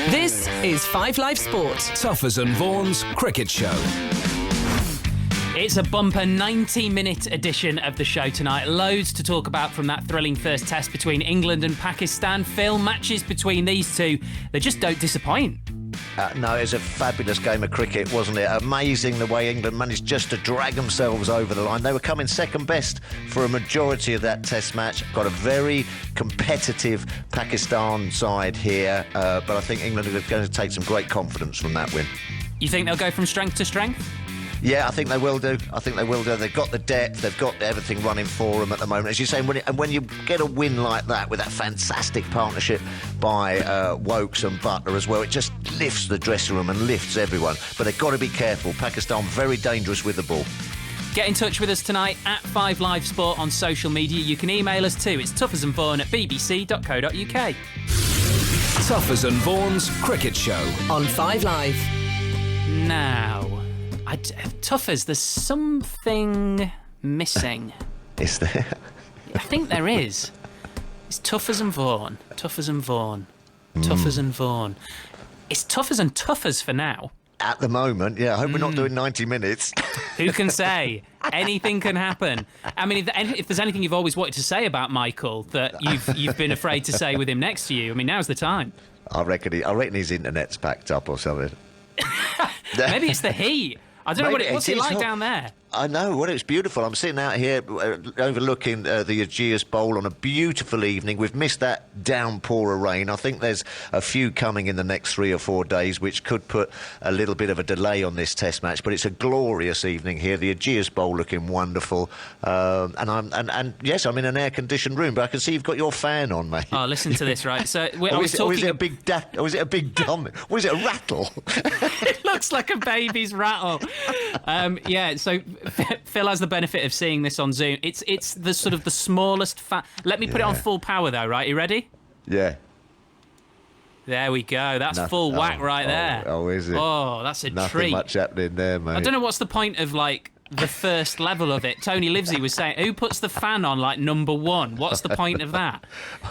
This is 5 Live Sport. Tuffers and Vaughan's Cricket Show. It's a bumper 90-minute edition of the show tonight. Loads to talk about from that thrilling first test between England and Pakistan. Phil, matches between these two, they just don't disappoint. No, it was a fabulous game of cricket, wasn't it? Amazing the way England managed just to drag themselves over the line. They were coming second best for a majority of that test match. Got a very competitive Pakistan side here, but I think England are going to take some great confidence from that win. You think they'll go from strength to strength? Yeah, I think they will do. They've got the depth. They've got everything running for them at the moment. As you say, when you get a win like that with that fantastic partnership by Wokes and Butler as well, it just lifts the dressing room and lifts everyone. But they've got to be careful. Pakistan very dangerous with the ball. Get in touch with us tonight at 5 Live Sport on social media. You can email us too. It's tuffersandvaughan@bbc.co.uk. Tuffers and Vaughan's Cricket Show On 5 Live. Now, Tuffers, there's something missing. Is there? I think there is. It's Tuffers and Vaughan. Tuffers and Vaughan. Tuffers and Vaughan. It's Tuffers and Tuffers for now. At the moment, yeah. I hope we're not doing 90 minutes. Who can say? Anything can happen. I mean, if there's anything you've always wanted to say about Michael that you've been afraid to say with him next to you, I mean, now's the time. I reckon his internet's packed up or something. Maybe it's the heat. I don't know what's it like down there. I know. Well, it's beautiful. I'm sitting out here overlooking the Aegeus Bowl on a beautiful evening. We've missed that downpour of rain. I think there's a few coming in the next 3 or 4 days, which could put a little bit of a delay on this Test match. But it's a glorious evening here. The Aegeus Bowl looking wonderful. And yes, I'm in an air-conditioned room, but I can see you've got your fan on, mate. Oh, listen to this, right? So is it a big dumb? Or is it a rattle? It looks like a baby's rattle. Yeah. So Phil has the benefit of seeing this on Zoom. It's the sort of the smallest Let me put it on full power though, right? You ready? Yeah. There we go. That's full whack right there. Oh, is it? Oh, that's a Nothing treat. much happening there, mate. I don't know what's the point of like the first level of it. Tony Livesey was saying, who puts the fan on like number 1? What's the point of that?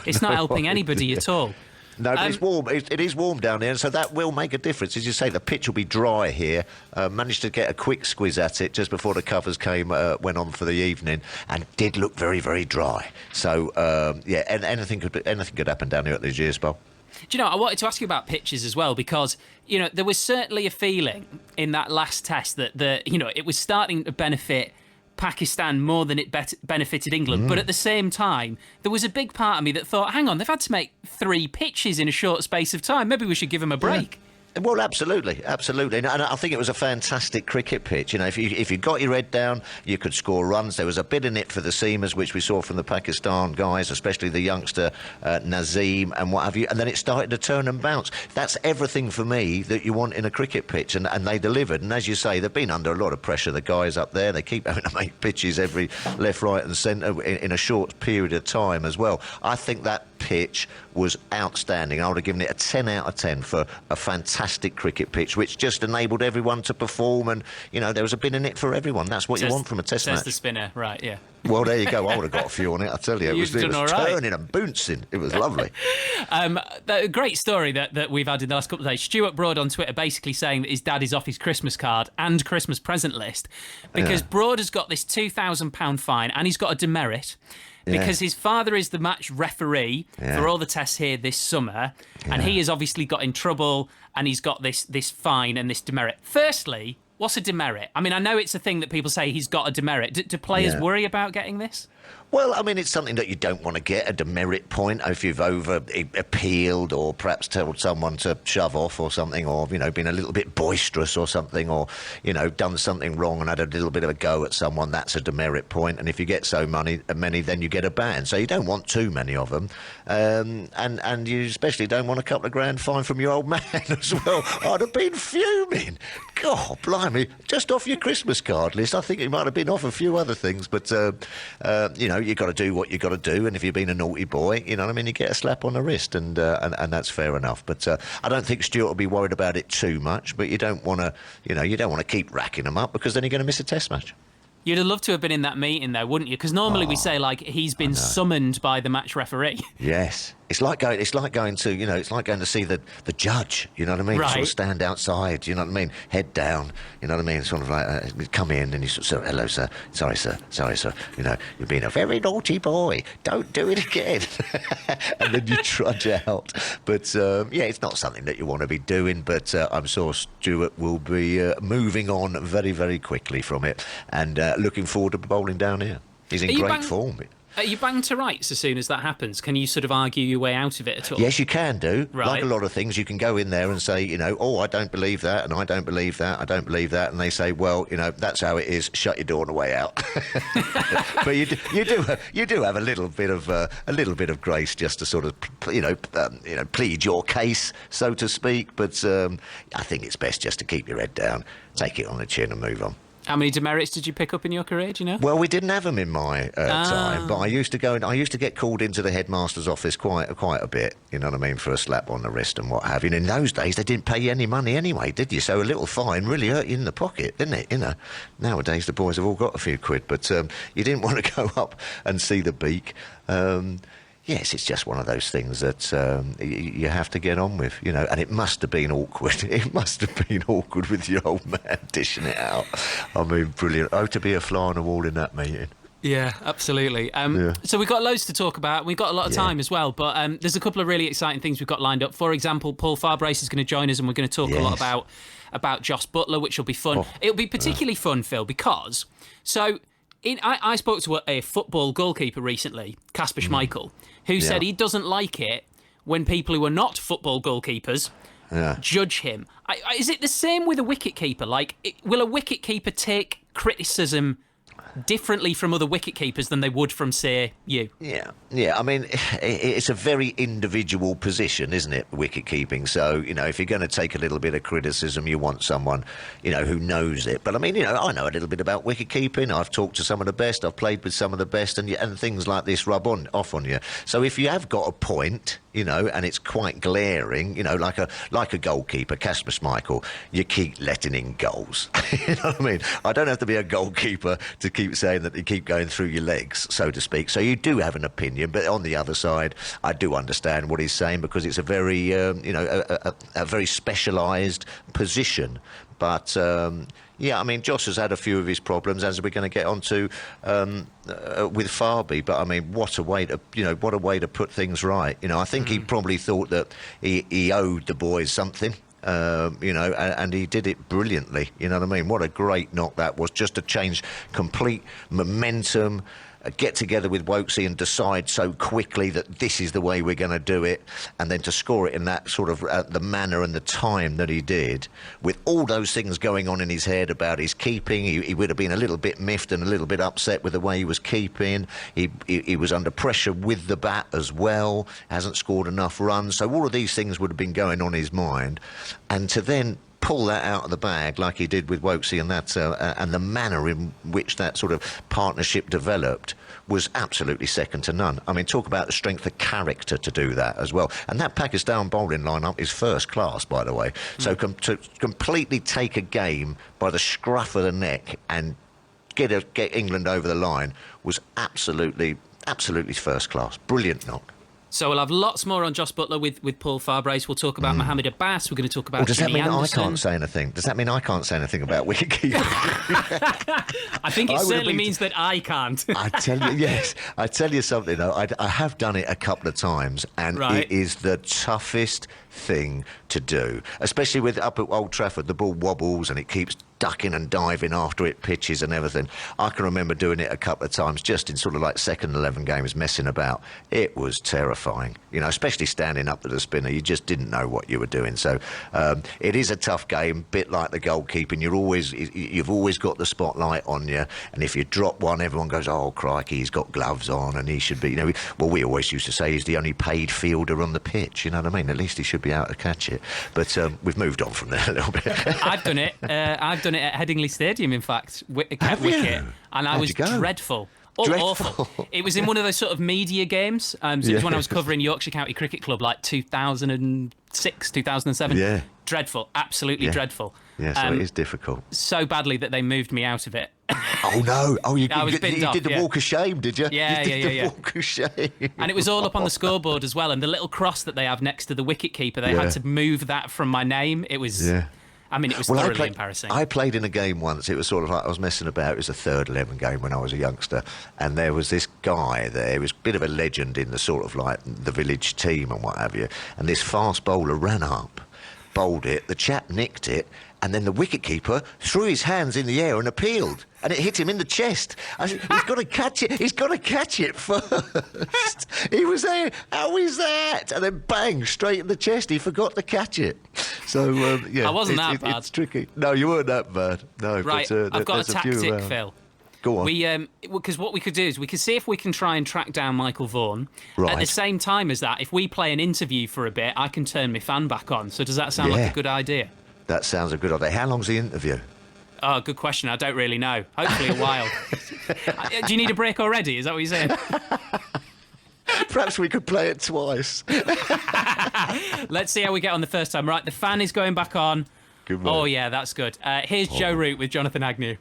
It's not helping anybody at all. No, but it's warm. It is warm down there, and so that will make a difference. As you say, the pitch will be dry here. Managed to get a quick squiz at it just before the covers went on for the evening, and did look very, very dry. So, yeah, and anything could happen down here at the Aegeus Bowl. Do you know, I wanted to ask you about pitches as well, because, you know, there was certainly a feeling in that last test that it was starting to benefit Pakistan more than it benefited England. But at the same time, there was a big part of me that thought, hang on, they've had to make 3 pitches in a short space of time. Maybe we should give them a break. Yeah. Well, absolutely. And I think it was a fantastic cricket pitch. You know, if you got your head down, you could score runs. There was a bit in it for the seamers, which we saw from the Pakistan guys, especially the youngster Nazim and what have you. And then it started to turn and bounce. That's everything for me that you want in a cricket pitch, and they delivered. And as you say, they've been under a lot of pressure. The guys up there, they keep having to make pitches every left, right, and centre in a short period of time as well. I think that pitch was outstanding. I would have given it a 10 out of 10 for a fantastic cricket pitch, which just enabled everyone to perform, and there was a bit in it for everyone. That's what you want from a test match. Says the spinner, right? Yeah. Well, there you go. I would have got a few on it. I tell you, it was turning and bouncing. It was lovely. A great story that we've had in the last couple of days. Stuart Broad on Twitter basically saying that his dad is off his Christmas card and Christmas present list because Broad has got this £2,000 fine and he's got a demerit. Because his father is the match referee for all the tests here this summer, and he has obviously got in trouble, and he's got this fine and this demerit. Firstly, what's a demerit? I mean, I know it's a thing that people say he's got a demerit. Do players worry about getting this? Well, I mean, it's something that you don't want to get, a demerit point, if you've over-appealed or perhaps told someone to shove off or something, or, been a little bit boisterous or something, or, done something wrong and had a little bit of a go at someone. That's a demerit point. And if you get so many, then you get a ban. So you don't want too many of them. And you especially don't want a couple of grand fine from your old man as well. I'd have been fuming. God, blimey. Just off your Christmas card list. I think it might have been off a few other things, but... you've got to do what you've got to do, and if you've been a naughty boy, you get a slap on the wrist, and that's fair enough. But I don't think Stuart will be worried about it too much. But you don't want to, keep racking them up, because then you're going to miss a test match. You'd have loved to have been in that meeting, though, wouldn't you? Because normally we say, he's been summoned by the match referee. Yes. It's like going to, it's like going to see the judge. You know what I mean? Right. Sort of stand outside. You know what I mean? Head down. You know what I mean? Sort of like come in and you sort of say, hello, sir. Sorry, sir. You've been a very naughty boy. Don't do it again. And then you trudge out. But it's not something that you want to be doing. But I'm sure Stuart will be moving on very, very quickly from it, and looking forward to bowling down here. He's in great form. Are you banged to rights as soon as that happens? Can you sort of argue your way out of it at all? Yes, you can do. Right. Like a lot of things, you can go in there and say, I don't believe that, and I don't believe that, I don't believe that, and they say, well, that's how it is. Shut your door on the way out. But you do have a little bit of grace just to sort of plead your case, so to speak. But I think it's best just to keep your head down, take it on the chin, and move on. How many demerits did you pick up in your career, do you know? Well, we didn't have them in my time, but I used to get called into the headmaster's office quite a bit, you know what I mean, for a slap on the wrist and what have you. And in those days, they didn't pay you any money anyway, did you? So a little fine really hurt you in the pocket, didn't it? Nowadays, the boys have all got a few quid, but you didn't want to go up and see the beak. Yes, it's just one of those things that you have to get on with, and it must have been awkward. It must have been awkward with your old man dishing it out. I mean, brilliant. Oh, to be a fly on the wall in that meeting. Yeah, absolutely. So we've got loads to talk about. We've got a lot of time as well, but there's a couple of really exciting things we've got lined up. For example, Paul Farbrace is going to join us, and we're going to talk a lot about Josh Butler, which will be fun. It'll be particularly fun, Phil, because... I spoke to a football goalkeeper recently, Kasper Schmeichel, who said he doesn't like it when people who are not football goalkeepers judge him. Is it the same with a wicketkeeper? Will a wicketkeeper take criticism differently from other wicketkeepers than they would from, say, you? Yeah. I mean, it's a very individual position, isn't it, wicket-keeping? So, if you're going to take a little bit of criticism, you want someone, who knows it. But, I mean, I know a little bit about wicket-keeping. I've talked to some of the best. I've played with some of the best. And things like this rub off on you. So if you have got a point... and it's quite glaring, like a goalkeeper, Kasper Schmeichel, you keep letting in goals. You know what I mean? I don't have to be a goalkeeper to keep saying that you keep going through your legs, so to speak. So you do have an opinion, but on the other side, I do understand what he's saying because it's a very, a very specialised position. But, I mean, Josh has had a few of his problems, as we're going to get onto with Farby. But I mean, what a way to put things right. I think he probably thought that he owed the boys something. And he did it brilliantly. You know what I mean? What a great knock that was, just to change complete momentum. Get together with Wokesy and decide so quickly that this is the way we're going to do it, and then to score it in that sort of the manner and the time that he did, with all those things going on in his head about his keeping. He would have been a little bit miffed and a little bit upset with the way he was keeping. He was under pressure with the bat as well, hasn't scored enough runs, so all of these things would have been going on in his mind, and to then pull that out of the bag like he did with Wokesy and that, and the manner in which that sort of partnership developed was absolutely second to none. I mean, talk about the strength of character to do that as well. And that Pakistan bowling lineup is first class, by the way. So to completely take a game by the scruff of the neck and get England over the line was absolutely first class. Brilliant knock. So we'll have lots more on Josh Butler with Paul Farbrace. We'll talk about Mohamed Abbas. We're going to talk about does that Jimmy mean Anderson. I can't say anything? Does that mean I can't say anything about wicketkeeping? I think it certainly means that I can't. I tell you something, though. I have done it a couple of times, and it is the toughest thing to do, especially with up at Old Trafford. The ball wobbles and it keeps ducking and diving after it pitches and everything. I can remember doing it a couple of times just in sort of like second 11 games, messing about. It was terrifying, especially standing up to the spinner. You just didn't know what you were doing. So it is a tough game, bit like the goalkeeping. You've always got the spotlight on you, and if you drop one, everyone goes, oh crikey, he's got gloves on and he should be, we always used to say he's the only paid fielder on the pitch, you know what I mean? At least he should be able to catch it. But we've moved on from there a little bit. I've done it at Headingley Stadium, in fact, wicket, and I was dreadful. Awful. It was in one of those sort of media games. So it was when I was covering Yorkshire County Cricket Club, like 2006, 2007. Yeah. Dreadful, absolutely dreadful. Yeah, so it is difficult. So badly that they moved me out of it. Oh, Oh no! Oh, you I was did binned off, the walk of shame, did you? Yeah, you did yeah. the walk of shame. And it was all up on the scoreboard as well. And the little cross that they have next to the wicket-keeper, they had to move that from my name. It was... Yeah. I mean, it was thoroughly embarrassing. I played in a game once. It was sort of like I was messing about. It was a third 11 game when I was a youngster. And there was this guy there. He was a bit of a legend in the sort of like the village team and what have you. And this fast bowler ran up, bowled it. The chap nicked it. And then the wicket-keeper threw his hands in the air and appealed. And it hit him in the chest. I said, he's got to catch it. He's got to catch it first. He was there. How is that? And then bang, straight in the chest. He forgot to catch it. So, yeah. I wasn't that bad. It's tricky. No, you weren't that bad. No, right, but, I've got a tactic, Phil. Go on. Because what we could do is we could see if we can try and track down Michael Vaughan. Right. At the same time as that, if we play an interview for a bit, I can turn my fan back on. So does that sound like a good idea? That sounds a good idea. How long's the interview? Oh, good question. I don't really know. Hopefully a while. Do you need a break already? Is that what you're saying? Perhaps we could play it twice. Let's see how we get on the first time. Right, the fan is going back on. Good man. Oh, yeah, that's good. Here's Joe Root with Jonathan Agnew.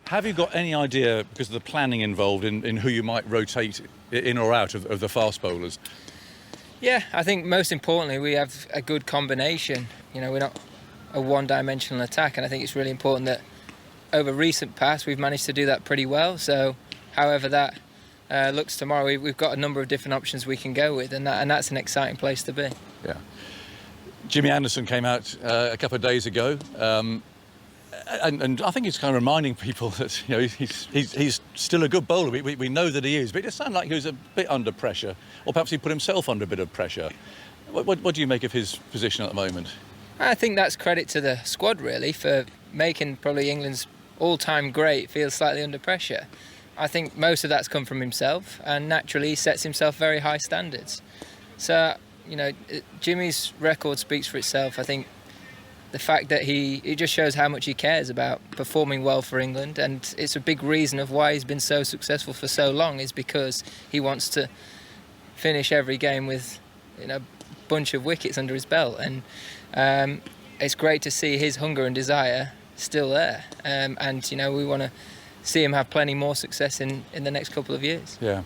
Have you got any idea, because of the planning involved, in who you might rotate in or out of the fast bowlers? Yeah, I think most importantly we have a good combination. You know, we're not a one-dimensional attack, and I think it's really important that over recent past we've managed to do that pretty well. So however that looks tomorrow, we've got a number of different options we can go with, and that's an exciting place to be. Yeah. Jimmy Anderson came out a couple of days ago, and I think he's kind of reminding people that he's still a good bowler. We know that he is, but it just sounded like he was a bit under pressure, or perhaps he put himself under a bit of pressure. What do you make of his position at the moment? I think that's credit to the squad really for making probably England's all-time great feel slightly under pressure. I think most of that's come from himself, and naturally he sets himself very high standards. So, Jimmy's record speaks for itself. I think the fact that it just shows how much he cares about performing well for England, and it's a big reason of why he's been so successful for so long, is because he wants to finish every game with a bunch of wickets under his belt, and it's great to see his hunger and desire still there, and we want to see him have plenty more success in the next couple of years. Yeah.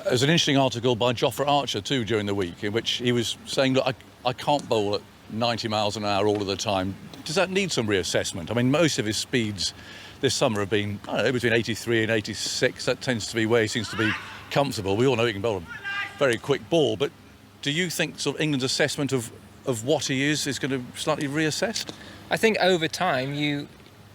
There's an interesting article by Jofra Archer too during the week in which he was saying, look, I can't bowl at 90 miles an hour all of the time. Does that need some reassessment? I mean, most of his speeds this summer have been, I don't know, between 83 and 86. That tends to be where he seems to be comfortable. We all know he can bowl a very quick ball, but do you think sort of England's assessment of what he is going to be slightly reassessed? I think over time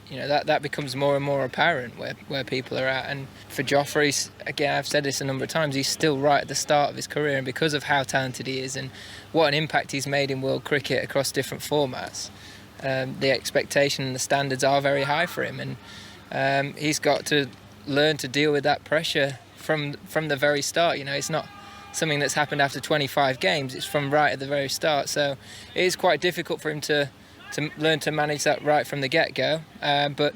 that becomes more and more apparent where people are at. And for Joffrey, again, I've said this a number of times, he's still right at the start of his career, and because of how talented he is and what an impact he's made in world cricket across different formats, the expectation and the standards are very high for him, and he's got to learn to deal with that pressure from the very start. It's not something that's happened after 25 games, it's from right at the very start. So it is quite difficult for him to learn to manage that right from the get-go. But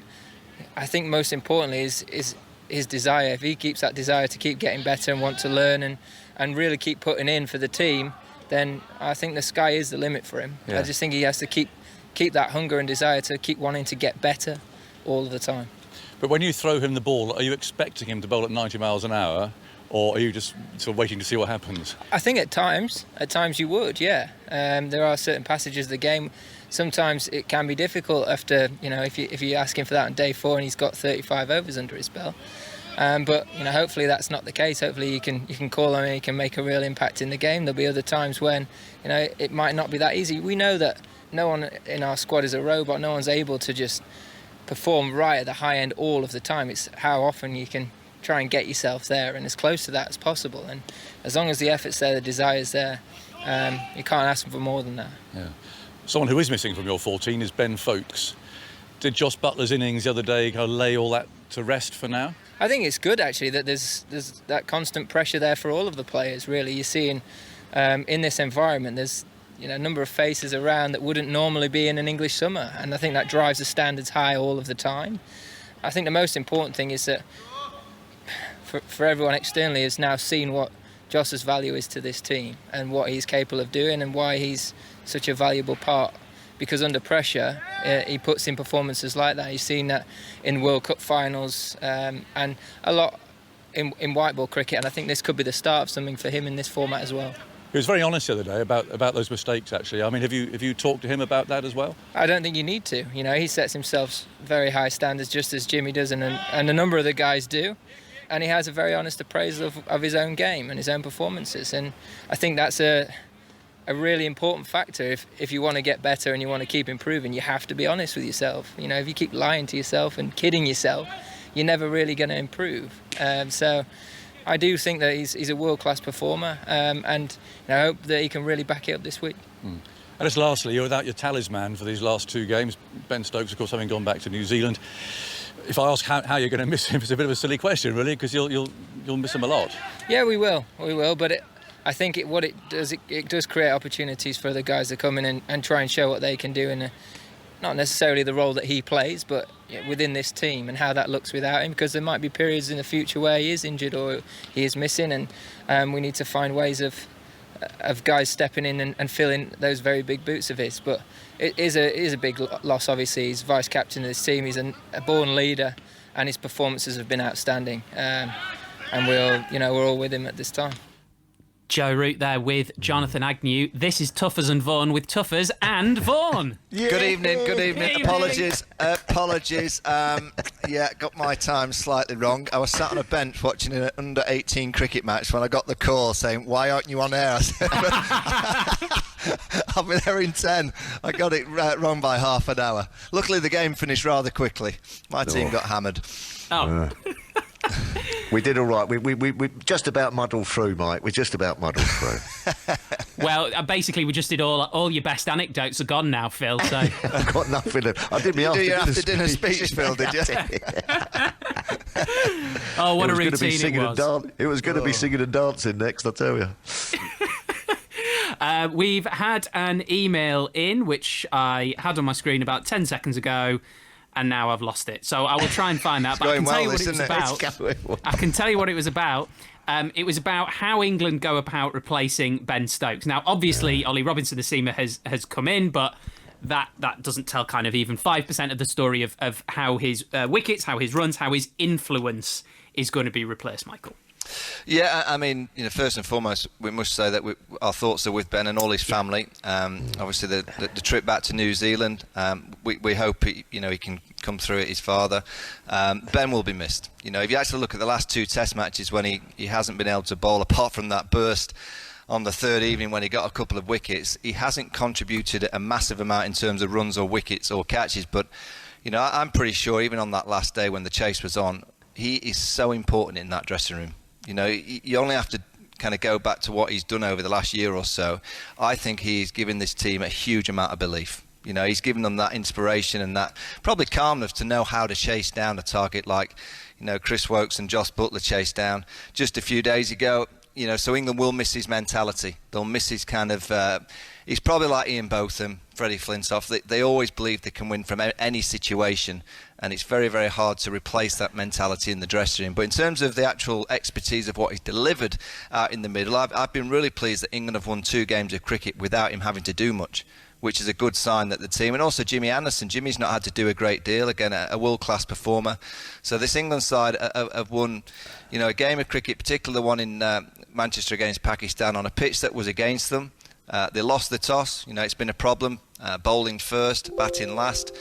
I think most importantly is his desire. If he keeps that desire to keep getting better and want to learn and really keep putting in for the team, then I think the sky is the limit for him. Yeah. I just think he has to keep that hunger and desire to keep wanting to get better all of the time. But when you throw him the ball, are you expecting him to bowl at 90 miles an hour? Or are you just sort of waiting to see what happens? I think at times you would, yeah. There are certain passages of the game. Sometimes it can be difficult after, if you ask him for that on day 4 and he's got 35 overs under his belt. But hopefully that's not the case. Hopefully you can call him and he can make a real impact in the game. There'll be other times when it might not be that easy. We know that no one in our squad is a robot. No one's able to just perform right at the high end all of the time. It's how often you can try and get yourself there and as close to that as possible. And as long as the effort's there, the desire's there, you can't ask for more than that. Yeah. Someone who is missing from your 14 is Ben Stokes. Did Josh Butler's innings the other day kind of lay all that to rest for now? I think it's good actually that there's that constant pressure there for all of the players. Really, you're seeing in this environment there's a number of faces around that wouldn't normally be in an English summer, and I think that drives the standards high all of the time. I think the most important thing is that for everyone externally has now seen what Josh's value is to this team and what he's capable of doing and why he's such a valuable part because under pressure, he puts in performances like that. You've seen that in World Cup finals and a lot in white ball cricket, and I think this could be the start of something for him in this format as well. He was very honest the other day about those mistakes, actually. I mean, have you talked to him about that as well? I don't think you need to. You know, he sets himself very high standards, just as Jimmy does, and a number of the guys do. And he has a very honest appraisal of his own game and his own performances. And I think that's a really important factor. If you want to get better and you want to keep improving, you have to be honest with yourself. You know, if you keep lying to yourself and kidding yourself, you're never really going to improve. So I do think that he's a world-class performer, and I hope that he can really back it up this week. And just lastly, you're without your talisman for these last 2 games. Ben Stokes, of course, having gone back to New Zealand. If I ask how you're going to miss him, it's a bit of a silly question, really, because you'll miss him a lot. Yeah, we will, but I think what it does create opportunities for the guys to come in and try and show what they can do in not necessarily the role that he plays, but within this team and how that looks without him, because there might be periods in the future where he is injured or he is missing, and we need to find ways of guys stepping in and filling those very big boots of his. But it is a big loss, obviously. He's vice captain of this team, he's a born leader, and his performances have been outstanding, and we're all with him at this time. Joe Root there with Jonathan Agnew. This is Tuffers and Vaughan with Tuffers and Vaughan. Yeah. Good evening. Apologies. Got my time slightly wrong. I was sat on a bench watching an under-18 cricket match when I got the call saying, "Why aren't you on air?" I said, "I'll be there in 10. I got it wrong by half an hour. Luckily, the game finished rather quickly. My team got hammered. We did all right. We just about muddled through, Mike. We just about muddled through. Well, basically, we just did all your best anecdotes are gone now, Phil. So I've got nothing. I did my after dinner speech, Phil, did you? Oh, what a routine it was. It was going to be singing and dancing next, I tell you. We've had an email in, which I had on my screen about 10 seconds ago, and now I've lost it. So I will try and find that. But I can tell you what it was about. I can tell you what it was about. It was about how England go about replacing Ben Stokes. Now, obviously, Ollie Robinson, the seamer, has come in, but that doesn't tell kind of even 5% of the story of how his wickets, how his runs, how his influence is going to be replaced, Michael. Yeah, I mean, first and foremost, we must say that our thoughts are with Ben and all his family. Obviously, the trip back to New Zealand, we hope he can come through it. His father, Ben, will be missed. If you actually look at the last 2 Test matches when he hasn't been able to bowl, apart from that burst on the third evening when he got a couple of wickets, he hasn't contributed a massive amount in terms of runs or wickets or catches. But I'm pretty sure even on that last day when the chase was on, he is so important in that dressing room. You only have to kind of go back to what he's done over the last year or so. I think he's given this team a huge amount of belief. He's given them that inspiration and that probably calmness to know how to chase down a target like, Chris Woakes and Josh Butler chased down just a few days ago. So England will miss his mentality. They'll miss his kind of... he's probably like Ian Botham, Freddie Flintoff. They always believe they can win from any situation, and it's very, very hard to replace that mentality in the dressing room. But in terms of the actual expertise of what he's delivered out in the middle, I've been really pleased that England have won 2 games of cricket without him having to do much, which is a good sign that the team, and also Jimmy Anderson, Jimmy's not had to do a great deal, again a world-class performer. So this England side have won a game of cricket, particularly the one in Manchester against Pakistan on a pitch that was against them. They lost the toss. It's been a problem. Bowling first, batting last.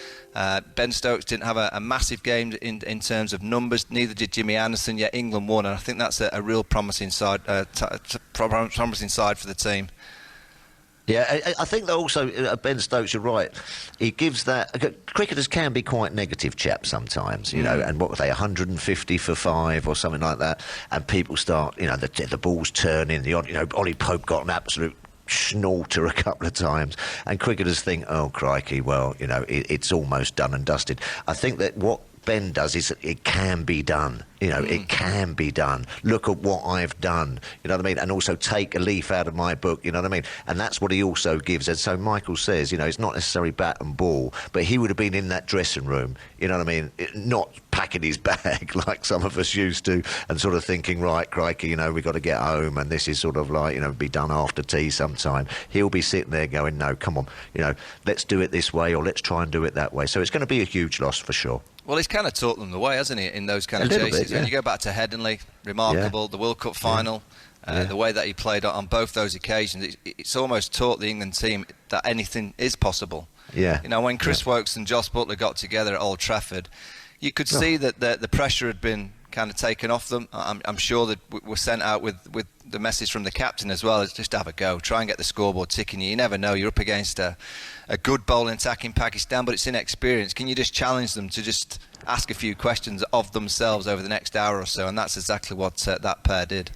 Ben Stokes didn't have a massive game in terms of numbers. Neither did Jimmy Anderson. Yet England won, and I think that's a real promising side for the team. Yeah, I think that also, Ben Stokes, you're right. He gives that... Cricketers can be quite negative chaps sometimes, and what were they, 150 for 5 or something like that, and people start, the ball's turning, Ollie Pope got an absolute snorter a couple of times, and cricketers think, oh crikey, well, it's almost done and dusted. I think that what Ben does is it can be done. It can be done. Look at what I've done. You know what I mean? And also take a leaf out of my book. You know what I mean? And that's what he also gives. And so Michael says, it's not necessarily bat and ball, but he would have been in that dressing room. You know what I mean? Not packing his bag like some of us used to, and sort of thinking, right, crikey, you know, we've got to get home, and this is sort of like, you know, be done after tea sometime. He'll be sitting there going, no, come on, you know, let's do it this way, or let's try and do it that way. So it's going to be a huge loss for sure. Well, he's kind of taught them the way, hasn't he, in those kind of chases? Bit, yeah. When you go back to Headingley, remarkable, the World Cup final, the way that he played on both those occasions, it's almost taught the England team that anything is possible. Yeah. You know, when Chris Woakes and Jos Butler got together at Old Trafford, you could see that the pressure had been kind of taken off them. I'm sure that we're sent out with the message from the captain as well, is just have a go, try and get the scoreboard ticking. You never know, you're up against a good bowling attack in Pakistan, but it's inexperienced. Can you just challenge them to just ask a few questions of themselves over the next hour or so? And that's exactly what that pair did.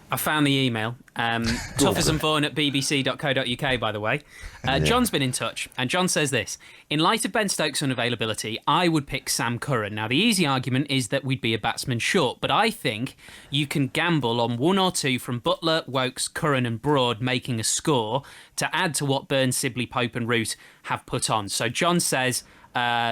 I found the email. Tuffers and Vaughan at bbc.co.uk, by the way. John's been in touch, and John says this: in light of Ben Stokes' unavailability, I would pick Sam Curran. Now, the easy argument is that we'd be a batsman short, but I think you can gamble on one or two from Butler, Woakes, Curran and Broad making a score to add to what Burns, Sibley, Pope and Root have put on. So John says,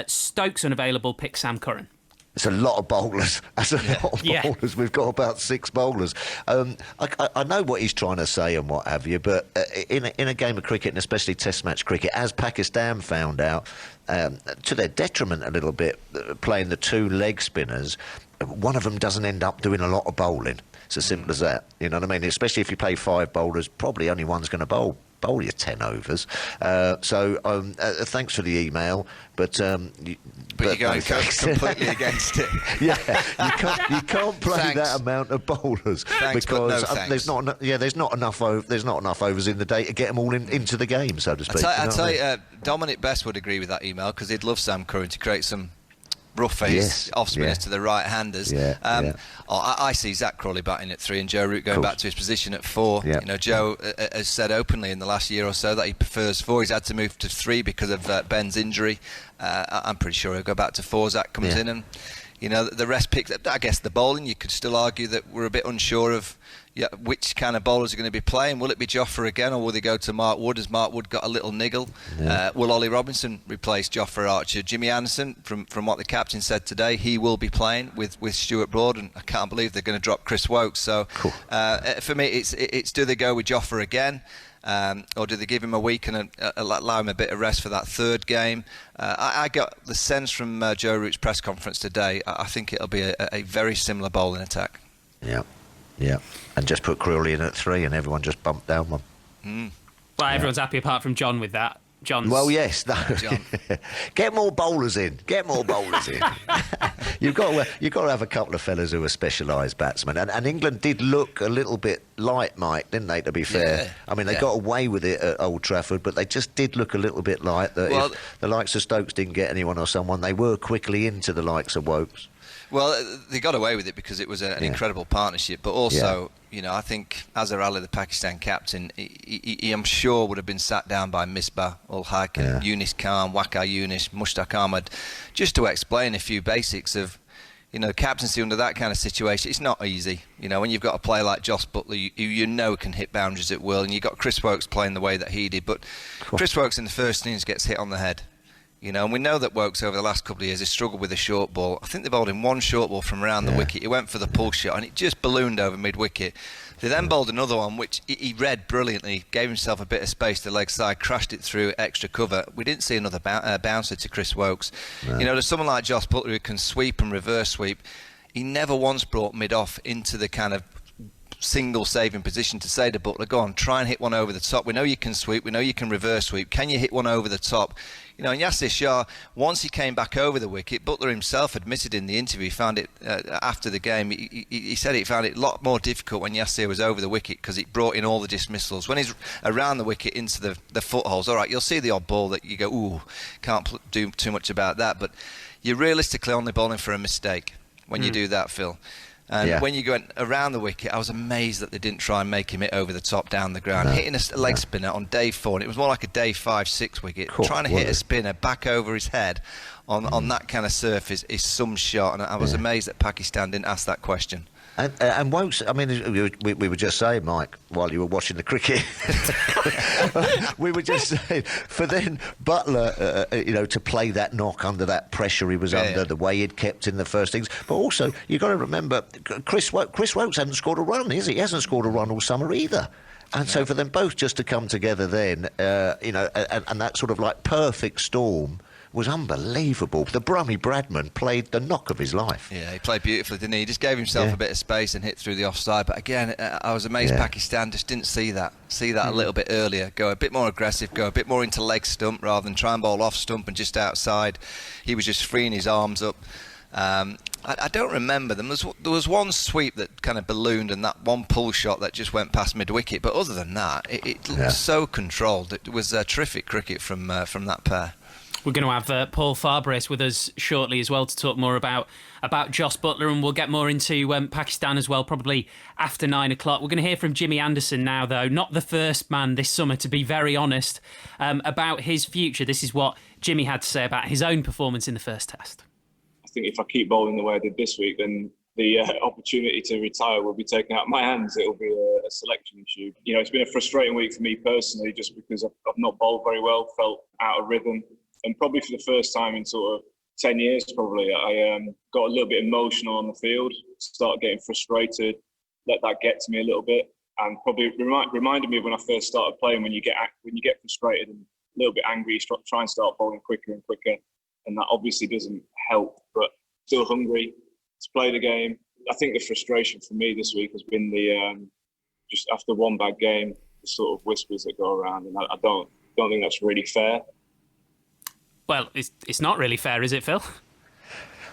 Stokes unavailable, pick Sam Curran. It's a lot of bowlers. That's a lot of bowlers. We've got about 6 bowlers. I know what he's trying to say and what have you, but in a game of cricket, and especially Test match cricket, as Pakistan found out, to their detriment a little bit, playing the 2 leg spinners, one of them doesn't end up doing a lot of bowling. It's as simple as that. You know what I mean? Especially if you play 5 bowlers, probably only one's going to bowl your 10 overs. Thanks for the email, but you're going completely against it. Yeah, you can't play that amount of bowlers because there's not enough overs in the day to get them all into the game, so to speak. I tell you, Dominic Best would agree with that email, because he'd love Sam Curran to create some rough-faced off-spinners to the right-handers. I see Zach Crawley batting at 3 and Joe Root going back to his position at 4. You know, Joe has said openly in the last year or so that he prefers 4. He's had to move to 3 because of Ben's injury. I'm pretty sure he'll go back to 4. Zach comes in, and you know, the rest picked up. I guess the bowling, you could still argue that we're a bit unsure of which kind of bowlers are going to be playing. Will it be Jofra again, or will they go to Mark Wood? Has Mark Wood got a little niggle? Will Ollie Robinson replace Jofra Archer? Jimmy Anderson, from what the captain said today, he will be playing with Stuart Broad, and I can't believe they're going to drop Chris Woakes. So for me, it's do they go with Jofra again? Or do they give him a week and allow him a bit of rest for that 3rd game? I got the sense from Joe Root's press conference today, I think it'll be a very similar bowling attack. Yeah, and just put Crawley in at 3 and everyone just bumped down one. Well, everyone's happy apart from John with that. John's... Well, yes. No. John. Get more bowlers in. You've got to have a couple of fellas who are specialised batsmen. And England did look a little bit light, Mike, didn't they, to be fair? I mean, they got away with it at Old Trafford, but they just did look a little bit light. That if the likes of Stokes didn't get anyone or someone, they were quickly into the likes of Woakes. Well, they got away with it because it was an incredible partnership, but also, you know, I think Azhar Ali, the Pakistan captain, he I'm sure would have been sat down by Misbah ul Haq and Yunis Khan, Waqar Yunis, Mushtaq Ahmed, just to explain a few basics of, you know, captaincy under that kind of situation. It's not easy. You know, when you've got a player like Jos Butler, you know can hit boundaries at will, and you've got Chris Woakes playing the way that he did, but Chris Woakes in the first innings gets hit on the head. You know, and we know that Woakes over the last couple of years has struggled with a short ball. I think they bowled him 1 short ball from around the wicket. He went for the pull shot and it just ballooned over mid-wicket. They then bowled another one, which he read brilliantly, gave himself a bit of space to the leg side, crashed it through extra cover. We didn't see another bouncer to Chris Woakes. No. You know, there's someone like Jos Butler who can sweep and reverse sweep. He never once brought mid-off into the kind of single saving position to say to Butler, go on, try and hit one over the top. We know you can sweep, we know you can reverse sweep. Can you hit one over the top? You know, and Yasir Shah, once he came back over the wicket, Butler himself admitted in the interview, he found it after the game, he said he found it a lot more difficult when Yasir was over the wicket because it brought in all the dismissals. When he's around the wicket into the footholes, all right, you'll see the odd ball that you go, ooh, can't do too much about that, but you're realistically only bowling for a mistake when you do that, Phil. And when you go around the wicket, I was amazed that they didn't try and make him hit over the top down the ground. Hitting a leg spinner on day 4, and it was more like a day 5-6 wicket. Trying to hit a spinner back over his head on that kind of surface is some shot. And I was amazed that Pakistan didn't ask that question. And Wokes, I mean, we were just saying, Mike, while you were watching the cricket, we were just saying, for then Butler, to play that knock under that pressure he was under, the way he'd kept in the first innings. But also, you've got to remember, Chris Wokes hasn't scored a run, is he? He hasn't scored a run all summer either. And so for them both just to come together then, and that sort of like perfect storm was unbelievable. The Brummy Bradman played the knock of his life. Yeah, he played beautifully, didn't he? He just gave himself a bit of space and hit through the offside. But again, I was amazed Pakistan just didn't see that a little bit earlier. Go a bit more aggressive, go a bit more into leg stump rather than try and bowl off stump and just outside. He was just freeing his arms up. I don't remember them. There was one sweep that kind of ballooned and that one pull shot that just went past mid-wicket. But other than that, it looked so controlled. It was terrific cricket from that pair. We're going to have Paul Farbrace with us shortly as well to talk more about Jos Butler, and we'll get more into Pakistan as well, probably after 9 o'clock. We're going to hear from Jimmy Anderson now, though, not the first man this summer, to be very honest, about his future. This is what Jimmy had to say about his own performance in the first test. I think if I keep bowling the way I did this week, then the opportunity to retire will be taken out of my hands. It'll be a selection issue. It's been a frustrating week for me personally, just because I've not bowled very well, felt out of rhythm. And probably for the first time in sort of 10 years, I got a little bit emotional on the field, started getting frustrated, let that get to me a little bit, and probably reminded me of when I first started playing, when you get frustrated and a little bit angry, you try and start bowling quicker and quicker, and that obviously doesn't help, but still hungry to play the game. I think the frustration for me this week has been the just after one bad game, the sort of whispers that go around, and I don't think that's really fair. Well, it's not really fair, is it, Phil?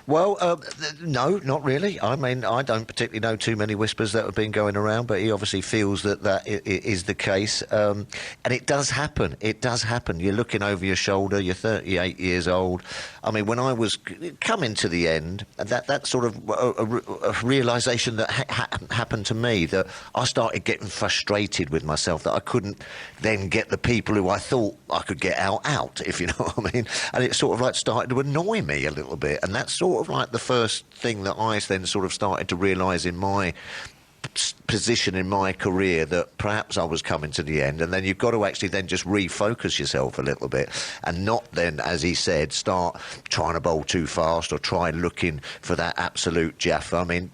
Well, no, not really. I mean, I don't particularly know too many whispers that have been going around, but he obviously feels that is the case. And it does happen. It does happen. You're looking over your shoulder. You're 38 years old. I mean, when I was coming to the end, that sort of a realisation that happened to me, that I started getting frustrated with myself, that I couldn't then get the people who I thought I could get out, if you know what I mean. And it sort of like started to annoy me a little bit. And that's sort of like the first thing that I then sort of started to realise in my position in my career, that perhaps I was coming to the end, and then you've got to actually then just refocus yourself a little bit and not then, as he said, start trying to bowl too fast or try looking for that absolute Jaffa. I mean,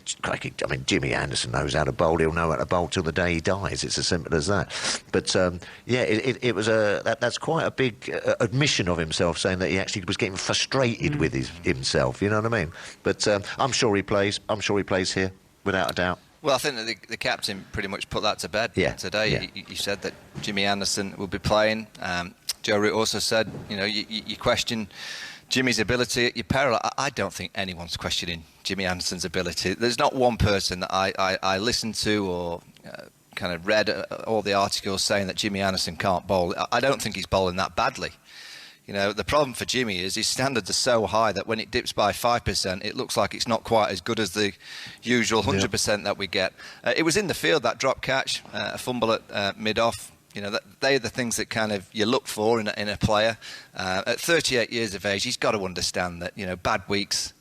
Jimmy Anderson knows how to bowl. He'll know how to bowl till the day he dies. It's as simple as that. But it was that's quite a big admission of himself, saying that he actually was getting frustrated with himself. You know what I mean? But I'm sure he plays. I'm sure he plays here without a doubt. Well, I think that the captain pretty much put that to bed today. He said that Jimmy Anderson will be playing. Joe Root also said, you question Jimmy's ability at your peril. I don't think anyone's questioning Jimmy Anderson's ability. There's not one person that I listened to or kind of read all the articles saying that Jimmy Anderson can't bowl. I don't think he's bowling that badly. The problem for Jimmy is his standards are so high that when it dips by 5%, it looks like it's not quite as good as the usual 100% that we get. It was in the field, that drop catch, a fumble at mid-off. They're the things that kind of you look for in a player. At 38 years of age, he's got to understand that, bad weeks,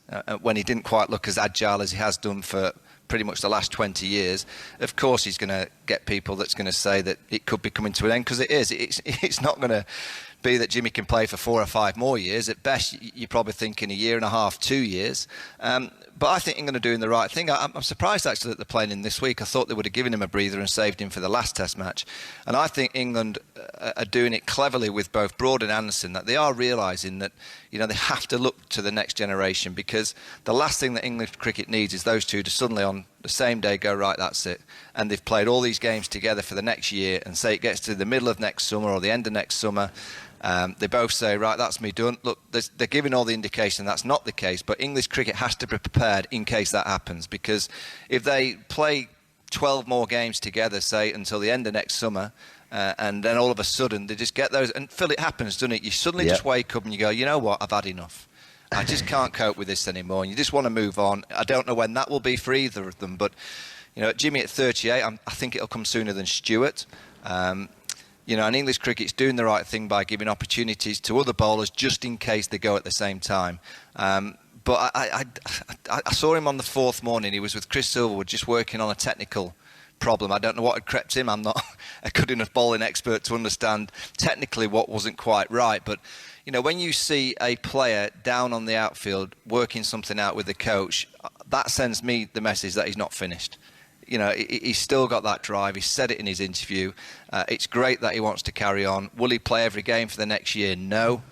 when he didn't quite look as agile as he has done for pretty much the last 20 years, of course he's going to get people that's going to say that it could be coming to an end, because it is. It's not going to be that Jimmy can play for 4 or 5 more years. At best, you're probably thinking a year and a half, 2 years. But I think England are doing the right thing. I'm surprised actually that they're playing him this week. I thought they would have given him a breather and saved him for the last Test match. And I think England are doing it cleverly with both Broad and Anderson, that they are realising that they have to look to the next generation, because the last thing that English cricket needs is those two to suddenly on the same day go, right, that's it. And they've played all these games together for the next year, and say it gets to the middle of next summer or the end of next summer, they both say, right, that's me done. Look, they're giving all the indication that's not the case, but English cricket has to be prepared in case that happens, because if they play 12 more games together, say, until the end of next summer, and then all of a sudden they just get those, and Phil, it happens, doesn't it? You suddenly just wake up and you go, you know what, I've had enough. I just can't cope with this anymore, and you just want to move on. I don't know when that will be for either of them, but Jimmy at 38, I think it'll come sooner than Stewart. And English cricket's doing the right thing by giving opportunities to other bowlers just in case they go at the same time. But I saw him on the fourth morning. He was with Chris Silverwood just working on a technical problem. I don't know what had crept him. I'm not a good enough bowling expert to understand technically what wasn't quite right. But, you know, when you see a player down on the outfield working something out with the coach, that sends me the message that he's not finished. You know, he's still got that drive. He said it in his interview. It's great that he wants to carry on. Will he play every game for the next year? No.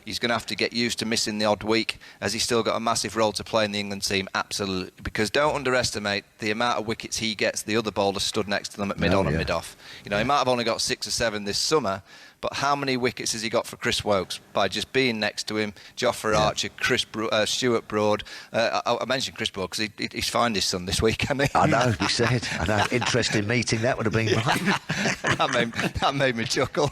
He's going to have to get used to missing the odd week. Has he still got a massive role to play in the England team? Absolutely. Because don't underestimate the amount of wickets he gets. The other bowlers stood next to them at mid-on and mid-off. You know, he might have only got 6 or 7 this summer, but how many wickets has he got for Chris Woakes by just being next to him? Joffrey Archer, Stuart Broad. I mentioned Chris Broad because he's found his son this week, hasn't he? I know, he said. I know. Interesting meeting that would have been. that made me chuckle.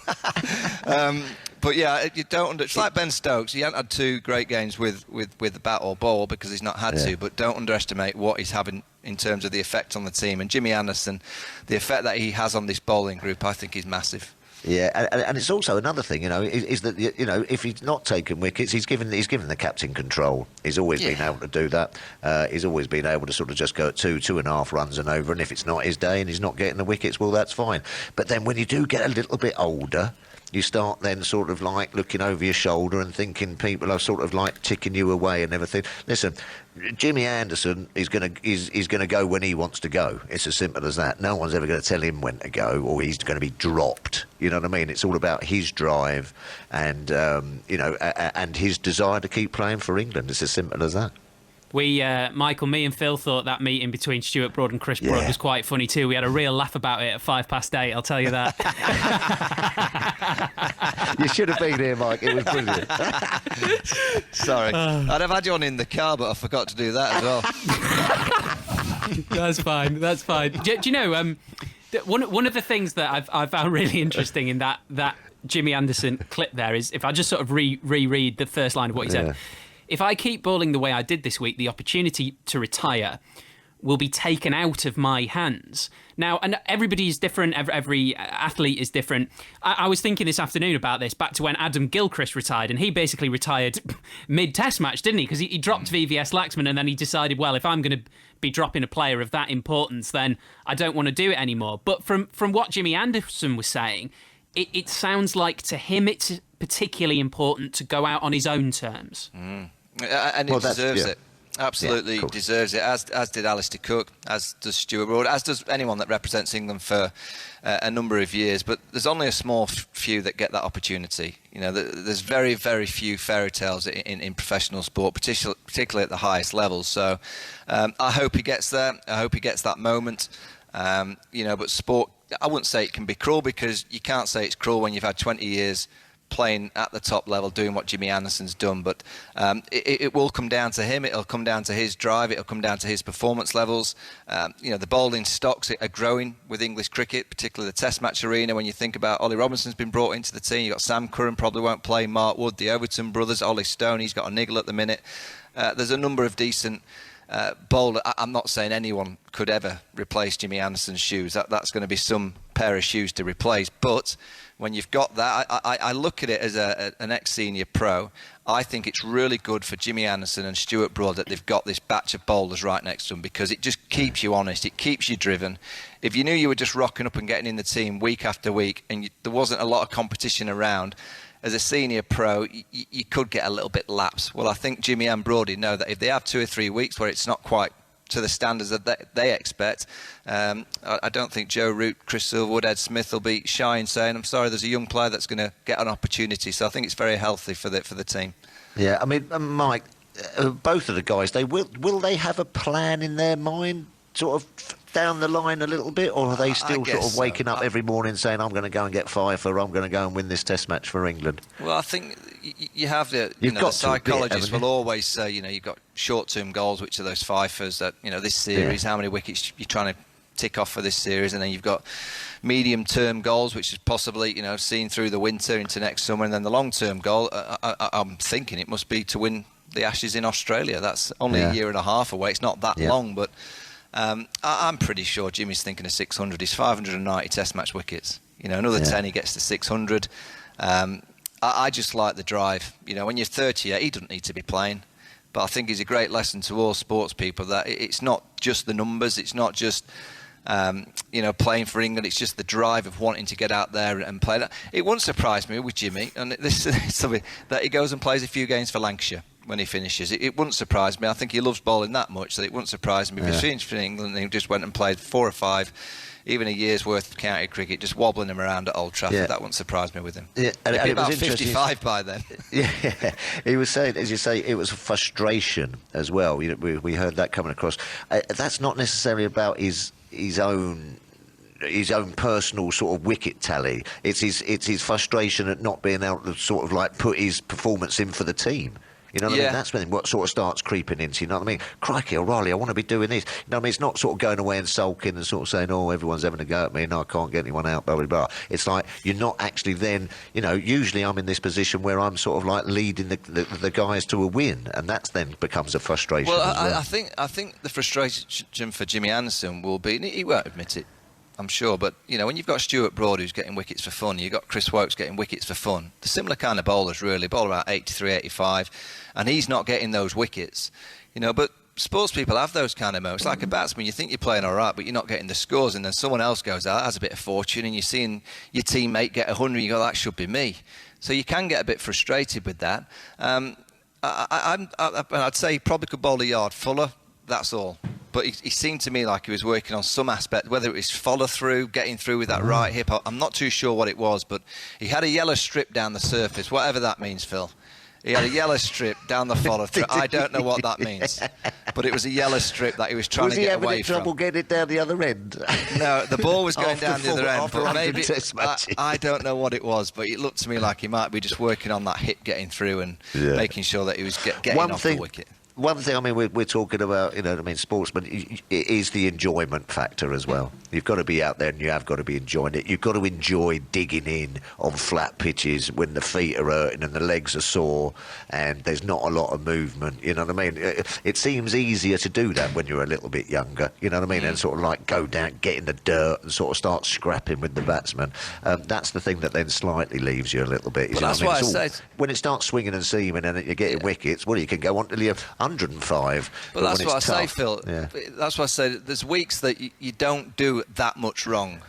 But yeah, you don't. It's like Ben Stokes. He hasn't had 2 great games with the bat or ball because he's not had to. But don't underestimate what he's having in terms of the effect on the team. And Jimmy Anderson, the effect that he has on this bowling group, I think is massive. Yeah, and it's also another thing, you know, is that, you know, if he's not taking wickets, he's given the captain control. He's always been able to do that. He's always been able to sort of just go at 2.5 runs and over. And if it's not his day and he's not getting the wickets, well, that's fine. But then when you do get a little bit older, you start then sort of like looking over your shoulder and thinking people are sort of like ticking you away and everything. Listen, Jimmy Anderson is going to go when he wants to go. It's as simple as that. No one's ever going to tell him when to go, or he's going to be dropped. You know what I mean? It's all about his drive and you know, and his desire to keep playing for England. It's as simple as that. We, Michael, me and Phil thought that meeting between Stuart Broad and Chris Broad was quite funny too. We had a real laugh about it at 8:05, I'll tell you that. You should have been here, Mike. It was brilliant. Sorry. I'd have had you on in the car, but I forgot to do that as well. That's fine. Do you know, one of the things that I've found really interesting in that Jimmy Anderson clip there is, if I just sort of reread the first line of what he said. If I keep bowling the way I did this week, the opportunity to retire will be taken out of my hands. Now, and everybody is different. Every athlete is different. I was thinking this afternoon about this, back to when Adam Gilchrist retired, and he basically retired mid-test match, didn't he? Because he dropped VVS Laxman, and then he decided, well, if I'm going to be dropping a player of that importance, then I don't want to do it anymore. But from what Jimmy Anderson was saying, it sounds like to him it's particularly important to go out on his own terms. And he deserves it. Absolutely deserves it, as did Alistair Cook, as does Stuart Broad, as does anyone that represents England for a number of years. But there's only a small few that get that opportunity. You know, there's very, very few fairy tales in professional sport, particularly at the highest levels. So I hope he gets there. I hope he gets that moment. You know, but sport, I wouldn't say it can be cruel, because you can't say it's cruel when you've had 20 years playing at the top level, doing what Jimmy Anderson's done. But it will come down to him. It'll come down to his drive. It'll come down to his performance levels. You know, the bowling stocks are growing with English cricket, particularly the Test match arena. When you think about Ollie Robinson's been brought into the team, you've got Sam Curran probably won't play, Mark Wood, the Overton brothers, Ollie Stone, he's got a niggle at the minute. There's a number of decent bowler. I'm not saying anyone could ever replace Jimmy Anderson's shoes. That's going to be some pair of shoes to replace. But when you've got that, I look at it as an ex-senior pro. I think it's really good for Jimmy Anderson and Stuart Broad that they've got this batch of bowlers right next to them, because it just keeps you honest. It keeps you driven. If you knew you were just rocking up and getting in the team week after week and there wasn't a lot of competition around, as a senior pro, you could get a little bit lapse. Well, I think Jimmy and Brody know that if they have 2 or 3 weeks where it's not quite to the standards that they expect, I don't think Joe Root, Chris Silverwood, Ed Smith will be shy in saying, I'm sorry, there's a young player that's going to get an opportunity. So I think it's very healthy for the team. Yeah, I mean, Mike, both of the guys, will they have a plan in their mind, sort of down the line a little bit, or are they still sort of waking up every morning saying, I'm going to go and get five, or I'm going to go and win this Test match for England? Well, I think you have the psychologists will always say, you know, you've got short-term goals, which are those fifers that, you know, this series, how many wickets you're trying to tick off for this series, and then you've got medium-term goals, which is possibly, you know, seen through the winter into next summer, and then the long-term goal, I'm thinking it must be to win the Ashes in Australia. That's only a year and a half away. It's not that long, but I'm pretty sure Jimmy's thinking of 600. He's 590 Test match wickets. You know, another 10, he gets to 600. I just like the drive. You know, when you're 38, he doesn't need to be playing. But I think it's a great lesson to all sports people that it's not just the numbers, it's not just playing for England. It's just the drive of wanting to get out there and play. It wouldn't surprise me with Jimmy, and this that he goes and plays a few games for Lancashire when he finishes. It wouldn't surprise me. I think he loves bowling that much that it wouldn't surprise me if he finished for England and he just went and played 4 or 5, even a year's worth of county cricket, just wobbling him around at Old Trafford. Yeah. That wouldn't surprise me with him. Yeah, and he'd be about 55 by then. Yeah, he was saying, as you say, it was a frustration as well. We heard that coming across. That's not necessarily about his own personal sort of wicket tally. It's his frustration at not being able to sort of like put his performance in for the team. You know what I mean? That's when what sort of starts creeping into, you know what I mean? Crikey, O'Reilly, I want to be doing this. You know what I mean? It's not sort of going away and sulking and sort of saying, oh, everyone's having a go at me and I can't get anyone out, blah, blah, blah. It's like you're not actually then, usually I'm in this position where I'm sort of like leading the guys to a win, and that then becomes a frustration. Well, as well. I think the frustration for Jimmy Anderson will be, and he won't admit it, I'm sure, but when you've got Stuart Broad who's getting wickets for fun, you've got Chris Woakes getting wickets for fun, the similar kind of bowlers really, bowl about 83, 85, and he's not getting those wickets, but sports people have those kind of moments. Like a batsman, you think you're playing all right, but you're not getting the scores, and then someone else goes out, has a bit of fortune, and you're seeing your teammate get 100, you go, that should be me. So you can get a bit frustrated with that. I'd say he probably could bowl a yard fuller, that's all. But he seemed to me like he was working on some aspect, whether it was follow-through, getting through with that right hip. I'm not too sure what it was, but he had a yellow strip down the surface, whatever that means, Phil. He had a yellow strip down the follow-through. I don't know what that means, but it was a yellow strip that he was trying to get away from. Was he having trouble getting it down the other end? No, the ball was going down the other end, but maybe I don't know what it was, but it looked to me like he might be just working on that hip getting through and making sure that he was getting off the wicket. One thing, we're talking about, sportsmen, it is the enjoyment factor as well. You've got to be out there and you have got to be enjoying it. You've got to enjoy digging in on flat pitches when the feet are hurting and the legs are sore and there's not a lot of movement, you know what I mean? It seems easier to do that when you're a little bit younger, you know what I mean? And sort of like go down, get in the dirt and sort of start scrapping with the batsman. That's the thing that then slightly leaves you a little bit. Well, that's why I say... When it starts swinging and seaming and you're getting wickets, well, you can go on till you're 105. But that's what I say, Phil. Yeah. That's what I say. There's weeks that you don't do that much wrong,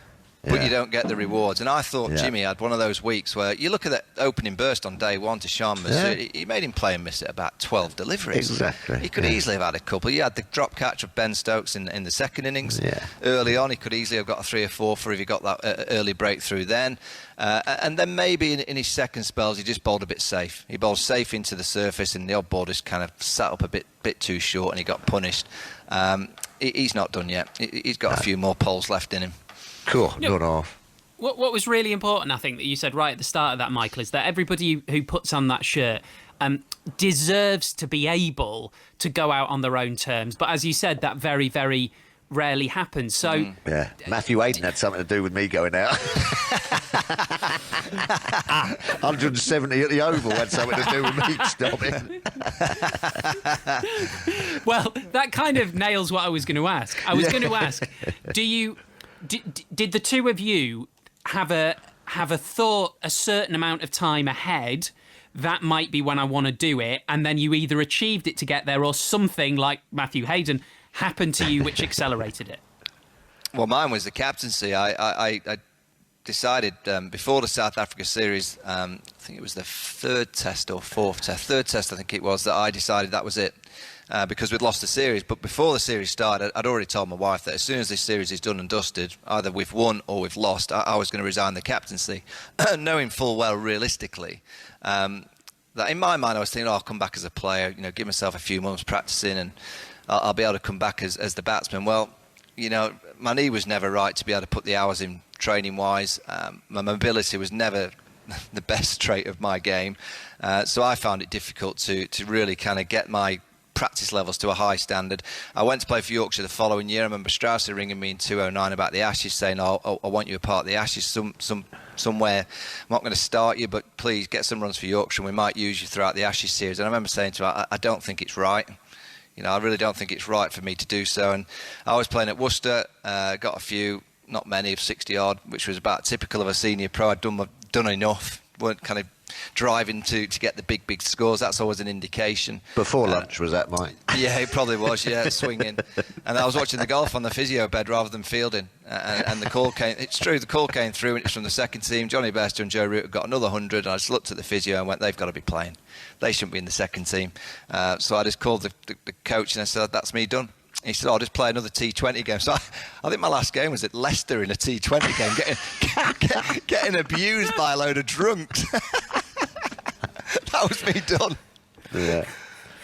but you don't get the rewards. And I thought Jimmy had one of those weeks where you look at that opening burst on day one to Sharma. He made him play and miss it about 12 deliveries. Exactly. He could easily have had a couple. He had the drop catch of Ben Stokes in the second innings. Early on, he could easily have got a 3 or 4 for if he got that early breakthrough then. And then maybe in his second spells, he just bowled a bit safe. He bowled safe into the surface, and the odd ball just kind of sat up a bit too short, and he got punished. He's not done yet. He's got a few more poles left in him. Cool, not off. What was really important, I think, that you said right at the start of that, Michael, is that everybody who puts on that shirt deserves to be able to go out on their own terms. But as you said, that very, very rarely happens. So Matthew Hayden had something to do with me going out. 170 at the Oval had something to do with me stopping. Well, that kind of nails what I was going to ask. I was going to ask, did the two of you have a thought a certain amount of time ahead? That might be when I want to do it, and then you either achieved it to get there, or something like Matthew Hayden happened to you which accelerated it? Well, mine was the captaincy. I decided before the South Africa series, I think it was the third test, I think it was, that I decided that was it. Because we'd lost the series. But before the series started, I'd already told my wife that as soon as this series is done and dusted, either we've won or we've lost, I was going to resign the captaincy, knowing full well, realistically, that in my mind I was thinking, I'll come back as a player, give myself a few months practicing, and I'll be able to come back as the batsman. Well, my knee was never right to be able to put the hours in training-wise. My mobility was never the best trait of my game, so I found it difficult to really kind of get my practice levels to a high standard. I went to play for Yorkshire the following year. I remember Strauss ringing me in 2009 about the Ashes, saying, I want you a part of the Ashes somewhere. I'm not going to start you, but please get some runs for Yorkshire and we might use you throughout the Ashes series. And I remember saying to her, I don't think it's right. I really don't think it's right for me to do so. And I was playing at Worcester, got a few, not many, of 60 odd, which was about typical of a senior pro. I'd done enough, weren't kind of driving to get the big scores. That's always an indication. Before lunch, was that, Mike? Yeah, it probably was, swinging. And I was watching the golf on the physio bed rather than fielding. And the call came, it's true, the call came through, and it's from the second team. Johnny Bester and Joe Root have got another 100, and I just looked at the physio and went, they've got to be playing. They shouldn't be in the second team. So I just called the coach and I said, that's me done. He said, I'll just play another T20 game. So I think my last game was at Leicester in a T20 game, getting abused by a load of drunks. That was me done. Yeah.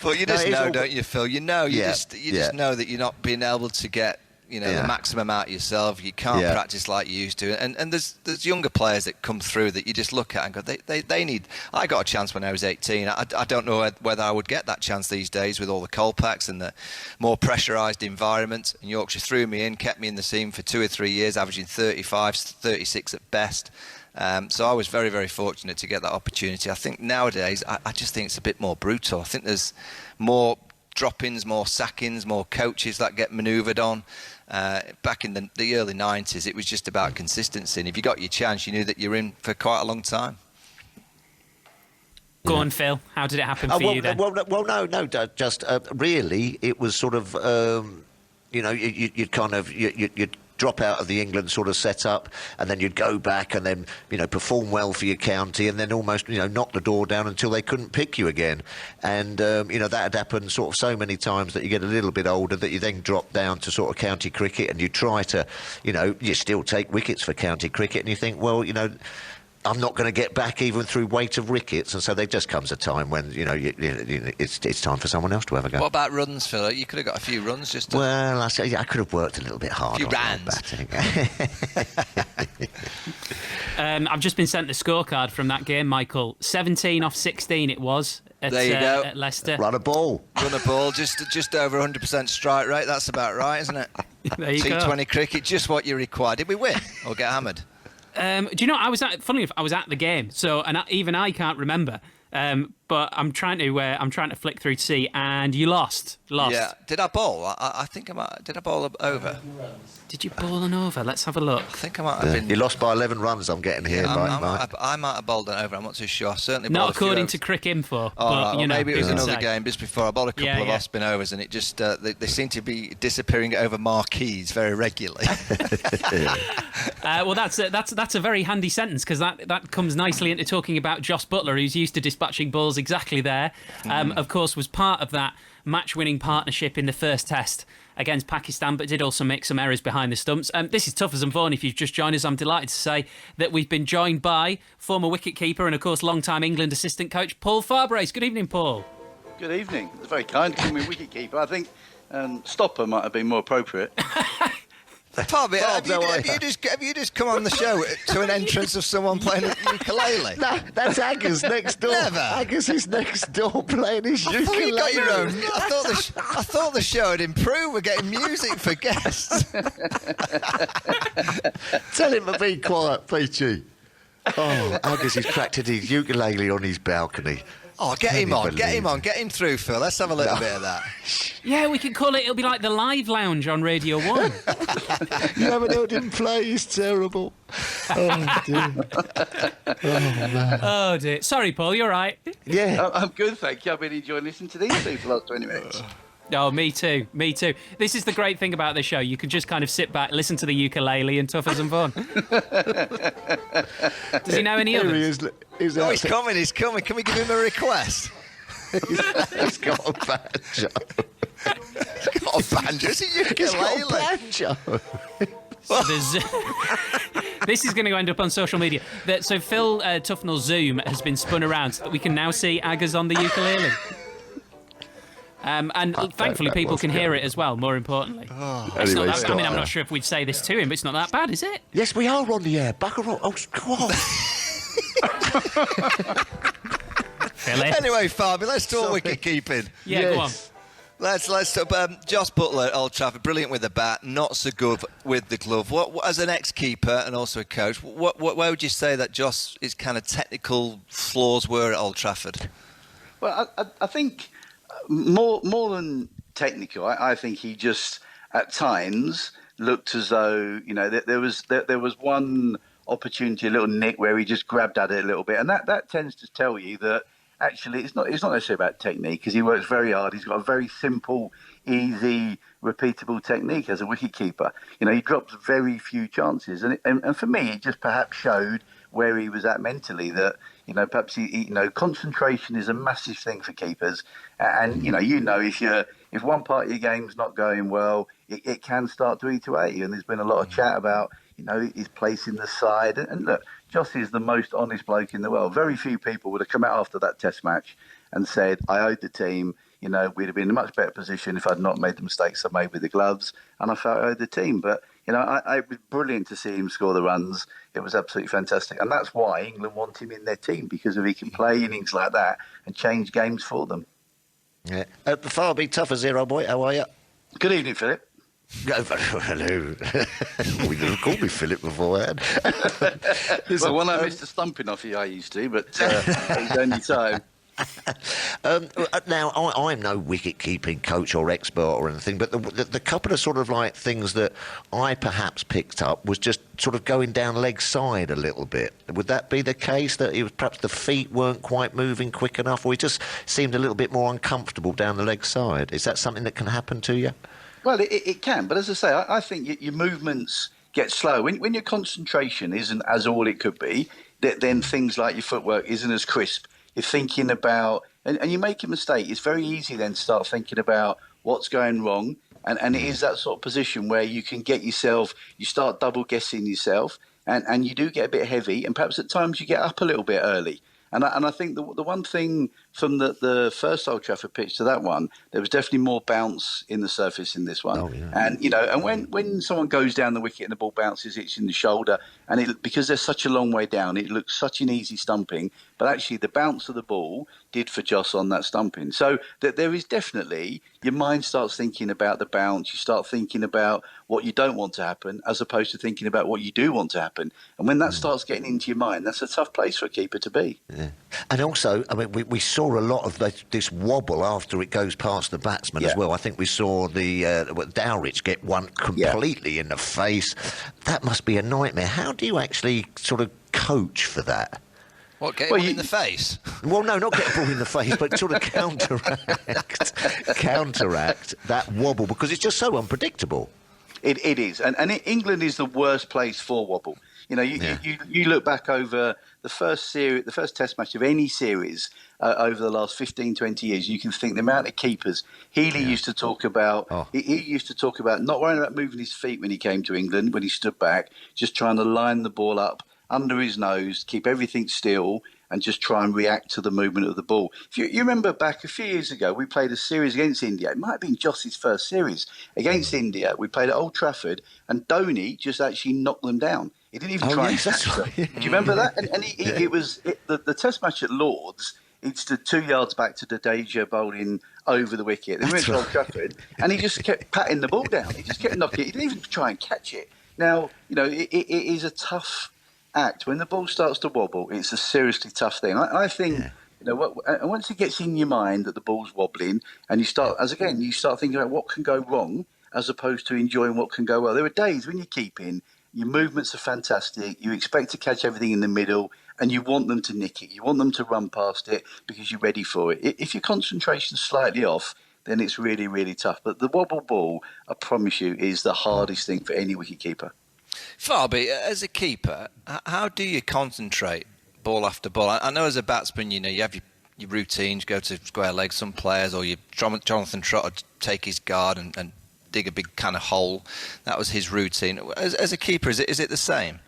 But you just know, don't you, Phil? You know, you just know that you're not being able to get, the maximum out of yourself. You can't practice like you used to. And there's younger players that come through that you just look at and go, they need... I got a chance when I was 18. I don't know whether I would get that chance these days with all the cold packs and the more pressurised environment. And Yorkshire threw me in, kept me in the scene for 2 or 3 years, averaging 35, 36 at best. So I was very, very fortunate to get that opportunity. I think nowadays, I just think it's a bit more brutal. I think there's more drop-ins, more sackings, more coaches that get manoeuvred on. Back in the early 90s, it was just about consistency. And if you got your chance, you knew that you're in for quite a long time. Go on, Phil. How did it happen for you then? No. Just really, it was sort of, you'd drop out of the England sort of setup, and then you'd go back and then, perform well for your county, and then almost, knock the door down until they couldn't pick you again. And, that had happened sort of so many times that you get a little bit older that you then drop down to sort of county cricket, and you try to, you still take wickets for county cricket, and you think, well, I'm not going to get back even through weight of wickets, and so there just comes a time when it's time for someone else to have a go. What about runs, Phil? You could have got a few runs just to... Well, I could have worked a little bit harder. A few runs. I've just been sent the scorecard from that game, Michael. 17 off 16 it was at, there you go. At Leicester. Run a ball, just over 100% strike rate. That's about right, isn't it? There you go. T20 cricket, just what you require. Did we win or get hammered? Do you know, funnily enough, I was at the game, so even I can't remember. But I'm trying to flick through to see, and you lost. Yeah. Did I bowl? I think I might. Did I bowl over? Did you bowl an over? Let's have a look. I think I might have been. You lost by 11 runs. I'm getting here. I might have bowled an over. I'm not too sure. Certainly not according to Crick Info. But, maybe it was another game just before. I bowled a couple of off-spin overs, and it just they seem to be disappearing over marquees very regularly. Well, that's a very handy sentence, because that comes nicely into talking about Joss Butler, who's used to dispatching balls exactly there. Of course, was part of that match-winning partnership in the first test against Pakistan, but did also make some errors behind the stumps. This is Tuffers and Vaughan. If you've just joined us, I'm delighted to say that we've been joined by former wicketkeeper and, of course, long-time England assistant coach Paul Farbrace. Good evening, Paul. Good evening. It's very kind to give me wicketkeeper. I think stopper might have been more appropriate. Bobby, have you just come on the show to an entrance of someone playing a ukulele? No, that's Aggers next door. Never. Aggers is next door playing his ukulele. You got your own. I thought the show had improved. We're getting music for guests. Tell him to be quiet, Peachy. Oh, Aggers has cracked his ukulele on his balcony. Oh, get him through, Phil. Let's have a little bit of that. Yeah, we could call it. It'll be like the Live Lounge on Radio 1. You haven't heard him play. He's terrible. Oh, dear. Oh, man. Oh, dear. Sorry, Paul, you're right. Yeah. I'm good, thank you. I've been enjoying listening to these two for the last 20 minutes. Oh, me too. This is the great thing about this show. You can just kind of sit back, listen to the ukulele and Tuffers and Vaughan. Does he know any others? He's coming. Can we give him a request? He's got a banjo. He's got a banjo. Is it ukulele? He's got a banjo. This is going to end up on social media. So Phil Tufnell's Zoom has been spun around so that we can now see Aggers on the ukulele. And thankfully people can hear it as well, more importantly. It's not that, I'm not sure if we'd say this to him, but it's not that bad, is it? Yes, we are on the air. Bugger off. Oh, come on. Anyway, Fabi, let's talk wicket keeping. Yeah, yes. Go on. Let's talk. Joss Butler at Old Trafford, brilliant with the bat, not so good with the glove. What as an ex-keeper and also a coach, where would you say that Joss's kind of technical flaws were at Old Trafford? Well, I think more than technical, I think he just at times looked as though there was one opportunity, a little nick where he just grabbed at it a little bit. And that tends to tell you that actually it's not necessarily about technique, because he works very hard. He's got a very simple, easy, repeatable technique as a wicketkeeper. He drops very few chances. And for me, it just perhaps showed where he was at mentally, that perhaps concentration is a massive thing for keepers. And if one part of your game's not going well, it can start to eat away. And there's been a lot of chat about his place in the side. And look, Joss is the most honest bloke in the world. Very few people would have come out after that Test match and said, I owed the team. We'd have been in a much better position if I'd not made the mistakes I made with the gloves, and I felt I owed the team. But it was brilliant to see him score the runs. It was absolutely fantastic, and that's why England want him in their team, because if he can play innings like that and change games for them. Yeah. Farby, Tuffers here, old boy. How are you? Good evening, Philip. Hello. We didn't call me Philip beforehand. Well, when I missed a stumping off you, I used to, but it was only time. Now, I'm no wicket-keeping coach or expert or anything, but the couple of sort of like things that I perhaps picked up was just sort of going down leg side a little bit. Would that be the case, that it was perhaps the feet weren't quite moving quick enough, or he just seemed a little bit more uncomfortable down the leg side? Is that something that can happen to you? Well, it can, but as I say, I think your movements get slow. When your concentration isn't as all it could be, then things like your footwork isn't as crisp. You're thinking about, and you make a mistake, it's very easy then to start thinking about what's going wrong. And it is that sort of position where you can get yourself, you start double guessing yourself, and you do get a bit heavy, and perhaps at times you get up a little bit early. And I think the one thing from the first Old Trafford pitch to that one, there was definitely more bounce in the surface in this one. Oh, yeah. And and when someone goes down the wicket and the ball bounces, it's in the shoulder, and because they're such a long way down, it looks such an easy stumping. But actually, the bounce of the ball did for Joss on that stumping. So that there is definitely, your mind starts thinking about the bounce. You start thinking about what you don't want to happen, as opposed to thinking about what you do want to happen. And when that starts getting into your mind, that's a tough place for a keeper to be. Yeah. And also, I mean, we saw a lot of this wobble after it goes past the batsman as well. I think we saw the Dowrich get one completely in the face. That must be a nightmare. How do you actually sort of coach for that? What, get him in the face? Well, no, not get a ball in the face, but sort of counteract that wobble, because it's just so unpredictable. It is, and England is the worst place for wobble. You look back over the first Test match of any series over the last 15, 20 years, you can think the amount of keepers. Healy used to talk about, he used to talk about not worrying about moving his feet when he came to England, when he stood back, just trying to line the ball up under his nose, keep everything still, and just try and react to the movement of the ball. If you remember back a few years ago, we played a series against India. It might have been Joss's first series against India. We played at Old Trafford, and Dhoni just actually knocked them down. He didn't even try and catch them. Do you remember that? And it was the Test match at Lords. He stood 2 yards back to Jadeja bowling over the wicket. Then we went to Old Trafford, and he just kept patting the ball down. He just kept knocking it. He didn't even try and catch it. Now, it is a tough act. When the ball starts to wobble, it's a seriously tough thing. I think, and once it gets in your mind that the ball's wobbling, and you start thinking about what can go wrong, as opposed to enjoying what can go well. There are days when you're keeping, your movements are fantastic, you expect to catch everything in the middle, and you want them to nick it, you want them to run past it because you're ready for it. If your concentration's slightly off, then it's really, really tough. But the wobble ball, I promise you, is the hardest thing for any wicketkeeper. Farby, as a keeper, how do you concentrate ball after ball? I know as a batsman, you have your routines, go to square legs, some players, or Jonathan Trott would take his guard and dig a big kind of hole. That was his routine. As a keeper, is it the same?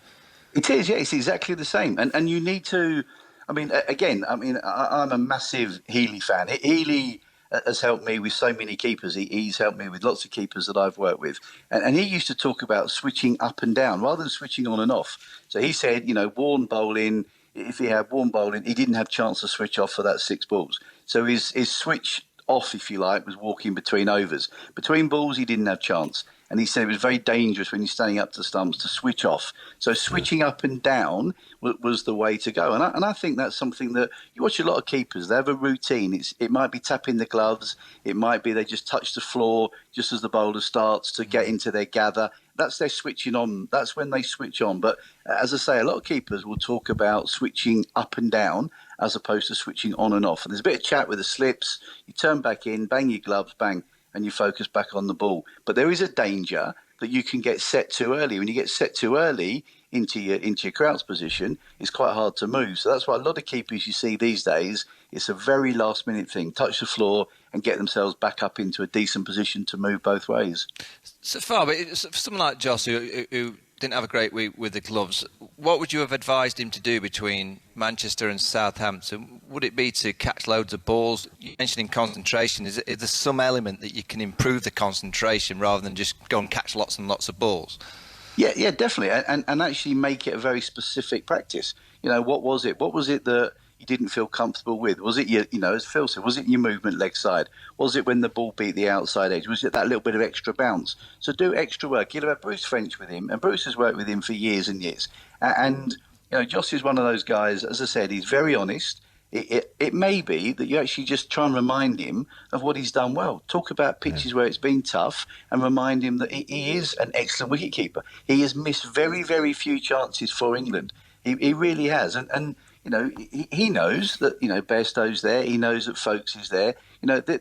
It is, yeah, it's exactly the same. And you need to, I'm a massive Healy fan. Healy has helped me with so many keepers. He's helped me with lots of keepers that I've worked with. And he used to talk about switching up and down rather than switching on and off. So he said, Vaughan bowling, if he had Vaughan bowling, he didn't have chance to switch off for that 6 balls. So his switch off, if you like, was walking between overs. Between balls, he didn't have chance. and he said it was very dangerous when you're standing up to the stumps to switch off. So switching up and down was the way to go. And I think that's something that you watch a lot of keepers. They have a routine. It might be tapping the gloves. It might be they just touch the floor just as the bowler starts to get into their gather. That's their switching on. That's when they switch on. But as I say, a lot of keepers will talk about switching up and down as opposed to switching on and off. And there's a bit of chat with the slips. You turn back in, bang your gloves, bang, and you focus back on the ball. But there is a danger that you can get set too early. When you get set too early into your crouch position, it's quite hard to move. So that's why a lot of keepers you see these days, it's a very last-minute thing. Touch the floor and get themselves back up into a decent position to move both ways. So far, but for someone like Joss who didn't have a great week with the gloves, what would you have advised him to do between Manchester and Southampton? Would it be to catch loads of balls? You mentioned concentration. Is there some element that you can improve the concentration rather than just go and catch lots and lots of balls? Yeah, definitely, and actually make it a very specific practice. You know, what was it? What was it that you didn't feel comfortable with? Was it as Phil said, was it your movement leg side? Was it when the ball beat the outside edge? Was it that little bit of extra bounce? So do extra work. You'll have Bruce French with him, and Bruce has worked with him for years and years. And Joss is one of those guys, as I said, he's very honest. It may be that you actually just try and remind him of what he's done well. Talk about pitches where it's been tough and remind him that he is an excellent wicketkeeper. He has missed very, very few chances for England. He really has. And he knows that, Bairstow's there. He knows that Folkes is there.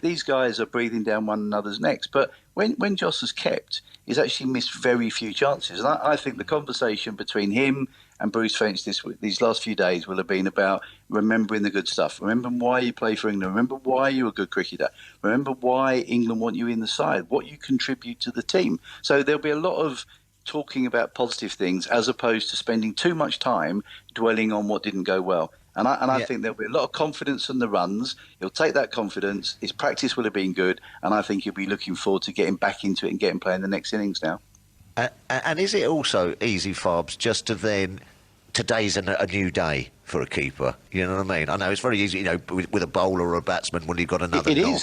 These guys are breathing down one another's necks. But when Joss has kept, he's actually missed very few chances. And I think the conversation between him and Bruce French these last few days will have been about remembering the good stuff. Remember why you play for England. Remember why you're a good cricketer. Remember why England want you in the side, what you contribute to the team. So there'll be a lot of talking about positive things as opposed to spending too much time dwelling on what didn't go well. And I think there'll be a lot of confidence in the runs. He'll take that confidence. His practice will have been good. And I think he'll be looking forward to getting back into it and getting playing the next innings now. And is it also easy, Farbs, just to then, today's a new day for a keeper? You know what I mean? I know it's very easy, with a bowler or a batsman when you've got another knock.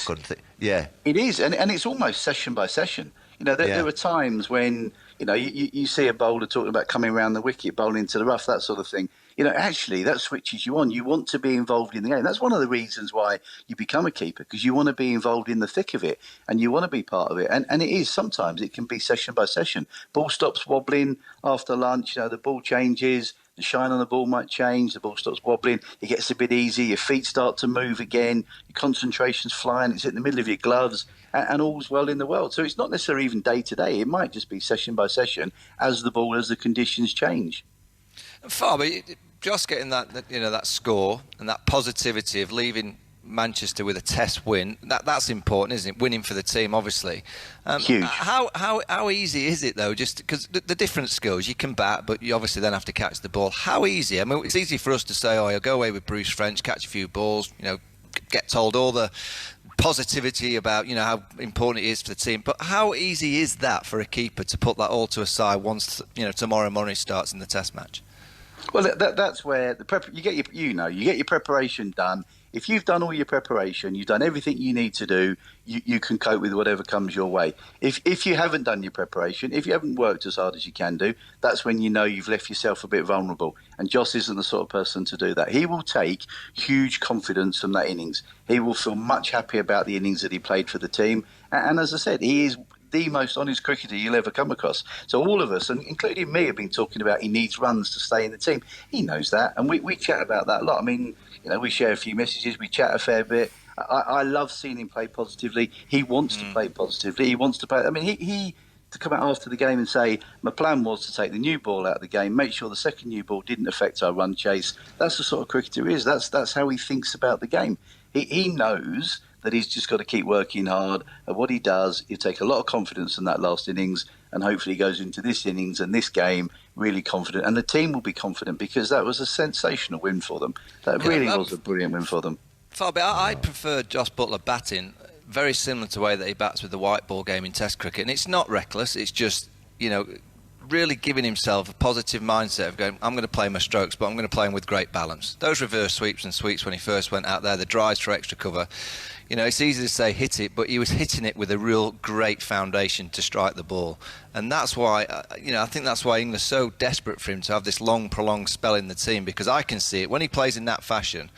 Yeah. It is, and it's almost session by session. There are times when, you see a bowler talking about coming around the wicket, bowling to the rough, that sort of thing. Actually, that switches you on. You want to be involved in the game. That's one of the reasons why you become a keeper, because you want to be involved in the thick of it and you want to be part of it. And it is, sometimes it can be session by session. Ball stops wobbling after lunch, the ball changes, the shine on the ball might change, the ball stops wobbling, it gets a bit easy, your feet start to move again, your concentration's flying, it's in the middle of your gloves, and all's well in the world. So it's not necessarily even day to day. It might just be session by session as the conditions change. Farby, just getting that score and that positivity of leaving Manchester with a test win, that's important, isn't it? Winning for the team, obviously. Huge. How easy is it, though? Just because the different skills, you can bat, but you obviously then have to catch the ball. How easy? I mean, it's easy for us to say, you'll go away with Bruce French, catch a few balls, get told all the positivity about, how important it is for the team. But how easy is that for a keeper to put that all to a side once, tomorrow morning starts in the test match? Well, that's where you get your preparation done. If you've done all your preparation, you've done everything you need to do, you can cope with whatever comes your way. If you haven't done your preparation, if you haven't worked as hard as you can do, that's when you've left yourself a bit vulnerable. And Joss isn't the sort of person to do that. He will take huge confidence from that innings. He will feel much happy about the innings that he played for the team. And as I said, he is the most honest cricketer you'll ever come across. So all of us, and including me, have been talking about he needs runs to stay in the team. He knows that, and we chat about that a lot. I mean, we share a few messages, we chat a fair bit. I love seeing him play positively. He wants to play positively. He wants to play. I mean, he to come out after the game and say, my plan was to take the new ball out of the game, make sure the second new ball didn't affect our run chase. That's the sort of cricketer he is. That's how he thinks about the game. He knows that he's just got to keep working hard at what he does. He'll take a lot of confidence in that last innings, and hopefully he goes into this innings and this game really confident. And the team will be confident because that was a sensational win for them. That really was a brilliant win for them. Farby, I prefer Joss Butler batting very similar to the way that he bats with the white ball game in Test cricket. And it's not reckless, it's just, really giving himself a positive mindset of going, I'm going to play my strokes, but I'm going to play them with great balance. Those reverse sweeps and sweeps when he first went out there, the drives for extra cover, you know, it's easy to say hit it, but he was hitting it with a real great foundation to strike the ball. And that's why, I think that's why England's so desperate for him to have this long, prolonged spell in the team, because I can see it. When he plays in that fashion,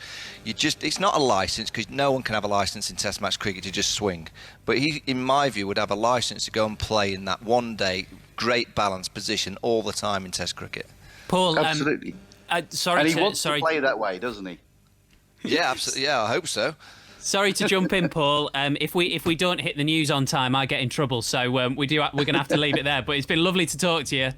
it's not a licence, because no one can have a licence in Test match cricket to just swing. But he, in my view, would have a licence to go and play in that one-day, great balanced position all the time in Test cricket. Paul, absolutely. Sorry, and he wants to play that way, doesn't he? Yeah, absolutely. Yeah, I hope so. Sorry to jump in, Paul. If we don't hit the news on time, I get in trouble. So we're going to have to leave it there. But it's been lovely to talk to you.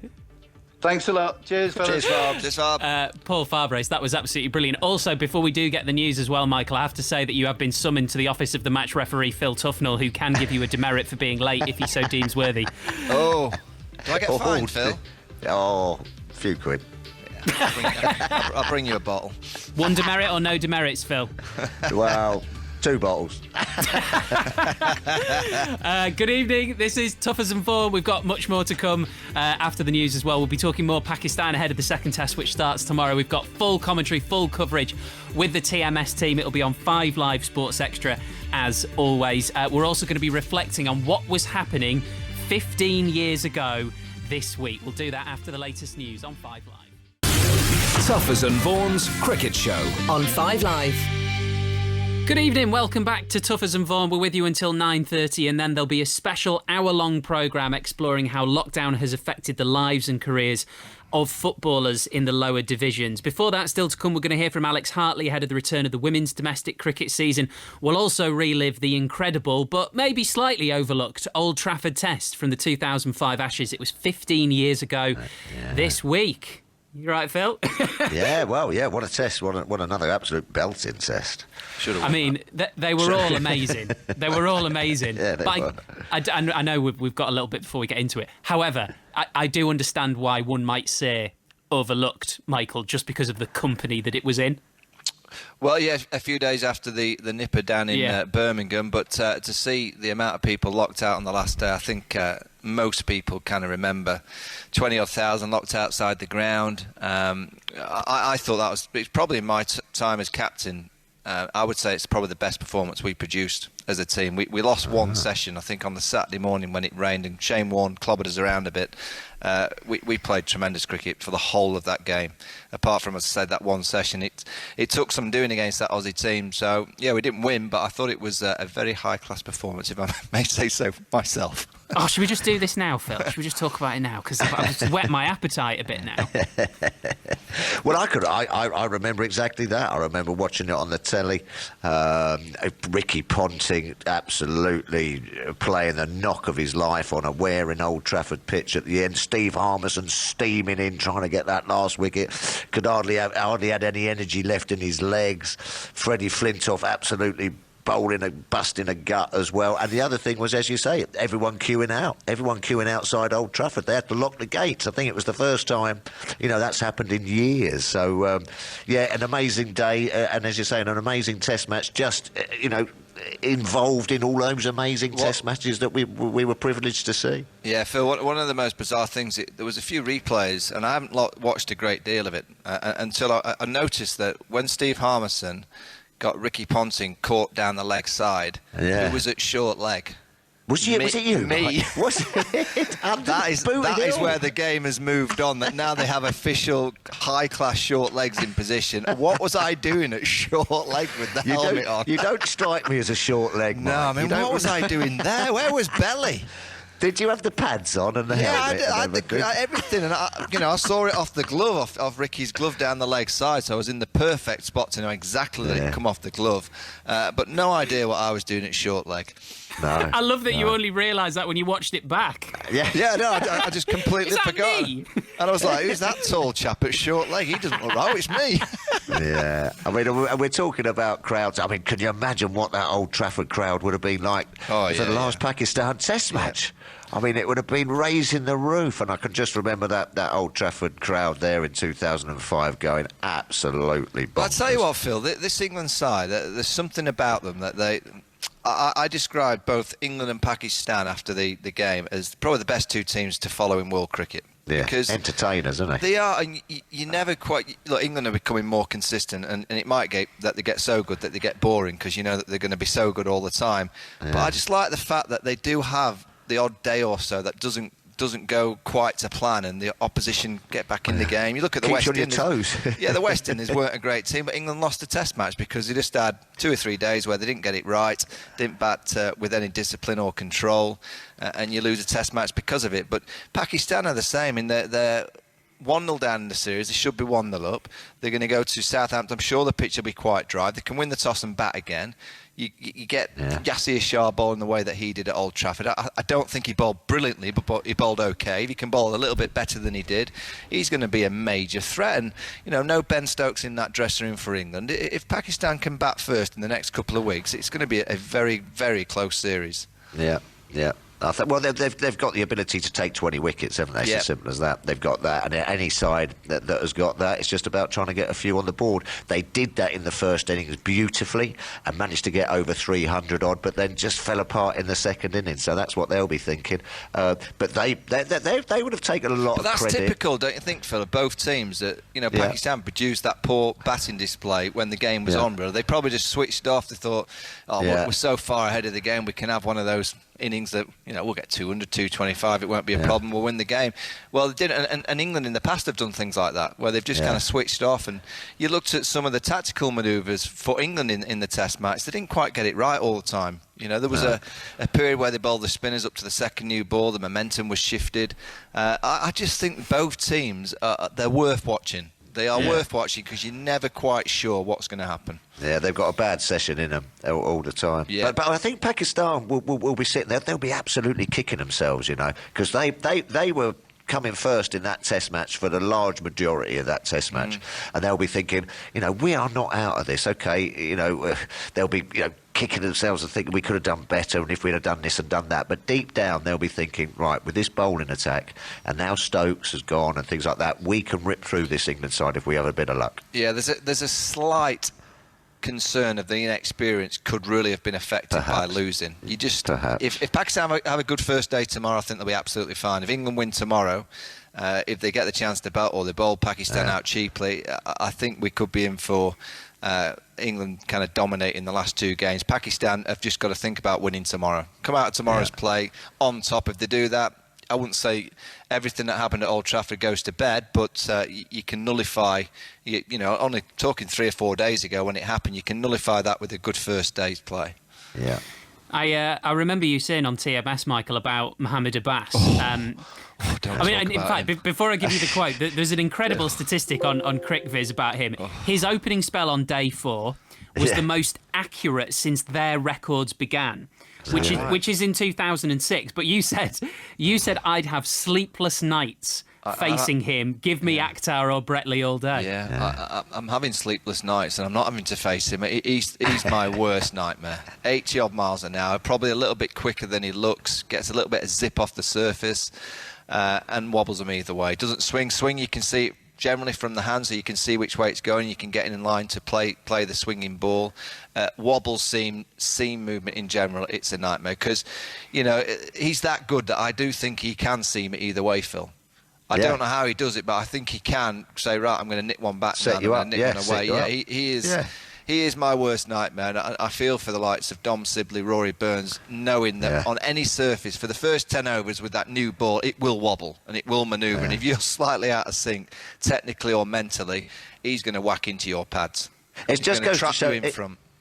Thanks a lot. Cheers, fellas. Cheers, Bob. Paul Farbrace, that was absolutely brilliant. Also, before we do get the news as well, Michael, I have to say that you have been summoned to the office of the match referee, Phil Tufnell, who can give you a demerit for being late if he so deems worthy. Oh, do I get fined, Phil? Oh, a few quid. Yeah, I'll bring you a bottle. One demerit or no demerits, Phil? Well, 2 bottles. Good evening. This is Tuffers and Vaughan. We've got much more to come after the news as well. We'll be talking more Pakistan ahead of the second test, which starts tomorrow. We've got full commentary, full coverage with the TMS team. It'll be on 5 Live Sports Extra, as always. We're also going to be reflecting on what was happening 15 years ago this week. We'll do that after the latest news on 5 Live. Tuffers and Vaughan's Cricket Show on 5 Live. Good evening, welcome back to Tuffers and Vaughan. We're with you until 9:30, and then there'll be a special hour-long programme exploring how lockdown has affected the lives and careers of footballers in the lower divisions. Before that, still to come, we're going to hear from Alex Hartley ahead of the return of the women's domestic cricket season. We'll also relive the incredible, but maybe slightly overlooked, Old Trafford Test from the 2005 Ashes. It was 15 years ago this week. You right, Phil? Yeah, what a test. What another absolute belting test. I mean, they were all amazing. They were all amazing. Yeah, they were. I know we've got a little bit before we get into it. However, I do understand why one might say overlooked, Michael, just because of the company that it was in. Well, yeah, a few days after the nipper down in Birmingham, but to see the amount of people locked out on the last day, I think most people kind of remember 20,000 locked outside the ground. I thought it's probably in my time as captain. I would say it's probably the best performance we produced as a team. We lost one session, I think, on the Saturday morning when it rained, and Shane Warne clobbered us around a bit. We played tremendous cricket for the whole of that game. Apart from, as I said, that one session, it took some doing against that Aussie team. So, yeah, we didn't win, but I thought it was a very high-class performance, if I may say so myself. Oh, should we just do this now, Phil? Should we just talk about it now? Because I've whet my appetite a bit now. Well, I remember exactly that. I remember watching it on the telly. Ricky Ponting absolutely playing the knock of his life on a wearing Old Trafford pitch at the end. Steve Harmison steaming in, trying to get that last wicket. Could hardly had any energy left in his legs. Freddie Flintoff absolutely busting a gut as well. And the other thing was, as you say, everyone queuing outside Old Trafford. They had to lock the gates. I think it was the first time, that's happened in years. So, an amazing day. And as you say, an amazing test match. Just, involved in all those amazing test matches that we were privileged to see. Yeah, Phil, one of the most bizarre things, there was a few replays, and I haven't watched a great deal of it until I noticed that when Steve Harmison got Ricky Ponting caught down the leg side, it was at short leg. Was it you? Me. Was it? That is where the game has moved on, that now they have official high-class short legs in position. What was I doing at short leg with the helmet on? You don't strike me as a short leg, Mike. No, I mean, what was I doing there? Where was belly? Did you have the pads on and the helmet? Yeah, I had everything. And I saw it off the glove, off Ricky's glove down the leg side, so I was in the perfect spot to know exactly that it had come off the glove. But no idea what I was doing at short leg. No, I love that you only realised that when you watched it back. I just completely forgot. Me? And I was like, who's that tall chap at short leg? He doesn't look right. It's me. Yeah. I mean, we're talking about crowds. I mean, can you imagine what that Old Trafford crowd would have been like for the last Pakistan Test match? I mean, it would have been raising the roof, and I can just remember that Old Trafford crowd there in 2005 going absolutely bonkers. But I tell you what, Phil, this England side, there's something about them that I described both England and Pakistan after the game as probably the best two teams to follow in world cricket. Yeah, because entertainers, aren't they? They are, and you never quite... Look, England are becoming more consistent, and it might get that they get so good that they get boring because you know that they're going to be so good all the time. Yeah. But I just like the fact that they do have the odd day or so that doesn't go quite to plan, and the opposition get back in the game. You look at the West Indies. Toes. Yeah, the West Indies weren't a great team, but England lost a Test match because they just had 2 or 3 days where they didn't get it right, didn't bat with any discipline or control, and you lose a Test match because of it. But Pakistan are the same in they're 1-0 down in the series. They should be 1-0 up. They're going to go to Southampton. I'm sure the pitch will be quite dry. They can win the toss and bat again. You get Yasir Shah bowling the way that he did at Old Trafford. I don't think he bowled brilliantly, but he bowled okay. If he can bowl a little bit better than he did, he's going to be a major threat. And, no Ben Stokes in that dressing room for England. If Pakistan can bat first in the next couple of weeks, it's going to be a very, very close series. Yeah. Well, they've got the ability to take 20 wickets, haven't they? It's as simple as that. They've got that, and any side that has got that, it's just about trying to get a few on the board. They did that in the first innings beautifully and managed to get over 300 odd, but then just fell apart in the second innings. So that's what they'll be thinking. But they would have taken a lot of credit. But that's typical, don't you think, Phil, of both teams that Pakistan produced that poor batting display when the game was on. Really, they probably just switched off. They thought, we're so far ahead of the game, we can have one of those innings that we'll get 200, 225, it won't be a problem, we'll win the game. Well, they didn't, and England in the past have done things like that where they've just kind of switched off. And you looked at some of the tactical manoeuvres for England in the Test match, they didn't quite get it right all the time. There was a period where they bowled the spinners up to the second new ball, the momentum was shifted. I just think both teams they're worth watching. They are worth watching because you're never quite sure what's going to happen. Yeah, they've got a bad session in them all the time. Yeah. But I think Pakistan will be sitting there. They'll be absolutely kicking themselves, because they were coming first in that Test match for the large majority of that Test match, and they'll be thinking, we are not out of this. Okay, they'll be kicking themselves and thinking we could have done better, and if we'd have done this and done that. But deep down, they'll be thinking, right, with this bowling attack, and now Stokes has gone and things like that, we can rip through this England side if we have a bit of luck. Yeah, there's a slight concern of the inexperience could really have been affected by losing. You just if Pakistan have a good first day tomorrow, I think they'll be absolutely fine. If England win tomorrow, if they get the chance to bat or they bowl Pakistan out cheaply, I think we could be in for England kind of dominating the last 2 games. Pakistan have just got to think about winning tomorrow. Come out of tomorrow's play on top. If they do that, I wouldn't say everything that happened at Old Trafford goes to bed, but you can nullify, only talking 3 or 4 days ago when it happened, you can nullify that with a good first day's play. Yeah. I remember you saying on TMS, Michael, about Mohammed Abbas. In fact, before I give you the quote, there's an incredible statistic on CricViz about him. His opening spell on day 4 was the most accurate since their records began. Which is in 2006. But you said I'd have sleepless nights facing him. Give me Akhtar or Bretley all day. Yeah. I'm having sleepless nights, and I'm not having to face him. He's my worst nightmare. 80 odd miles an hour, probably a little bit quicker than he looks. Gets a little bit of zip off the surface, and wobbles him either way. Doesn't swing. You can see it generally from the hand, so you can see which way it's going. You can get in line to play the swinging ball. Wobbles, seam movement in general, it's a nightmare because he's that good that I do think he can seam it either way, Phil. I don't know how he does it, but I think he can say, right, I'm going to nip one back and I'm going to nip one away. Yeah, he is. Yeah. He is my worst nightmare, and I feel for the likes of Dom Sibley, Rory Burns, knowing that on any surface, for the first 10 overs with that new ball, it will wobble and it will manoeuvre. And if you're slightly out of sync, technically or mentally, he's going to whack into your pads. It just goes to show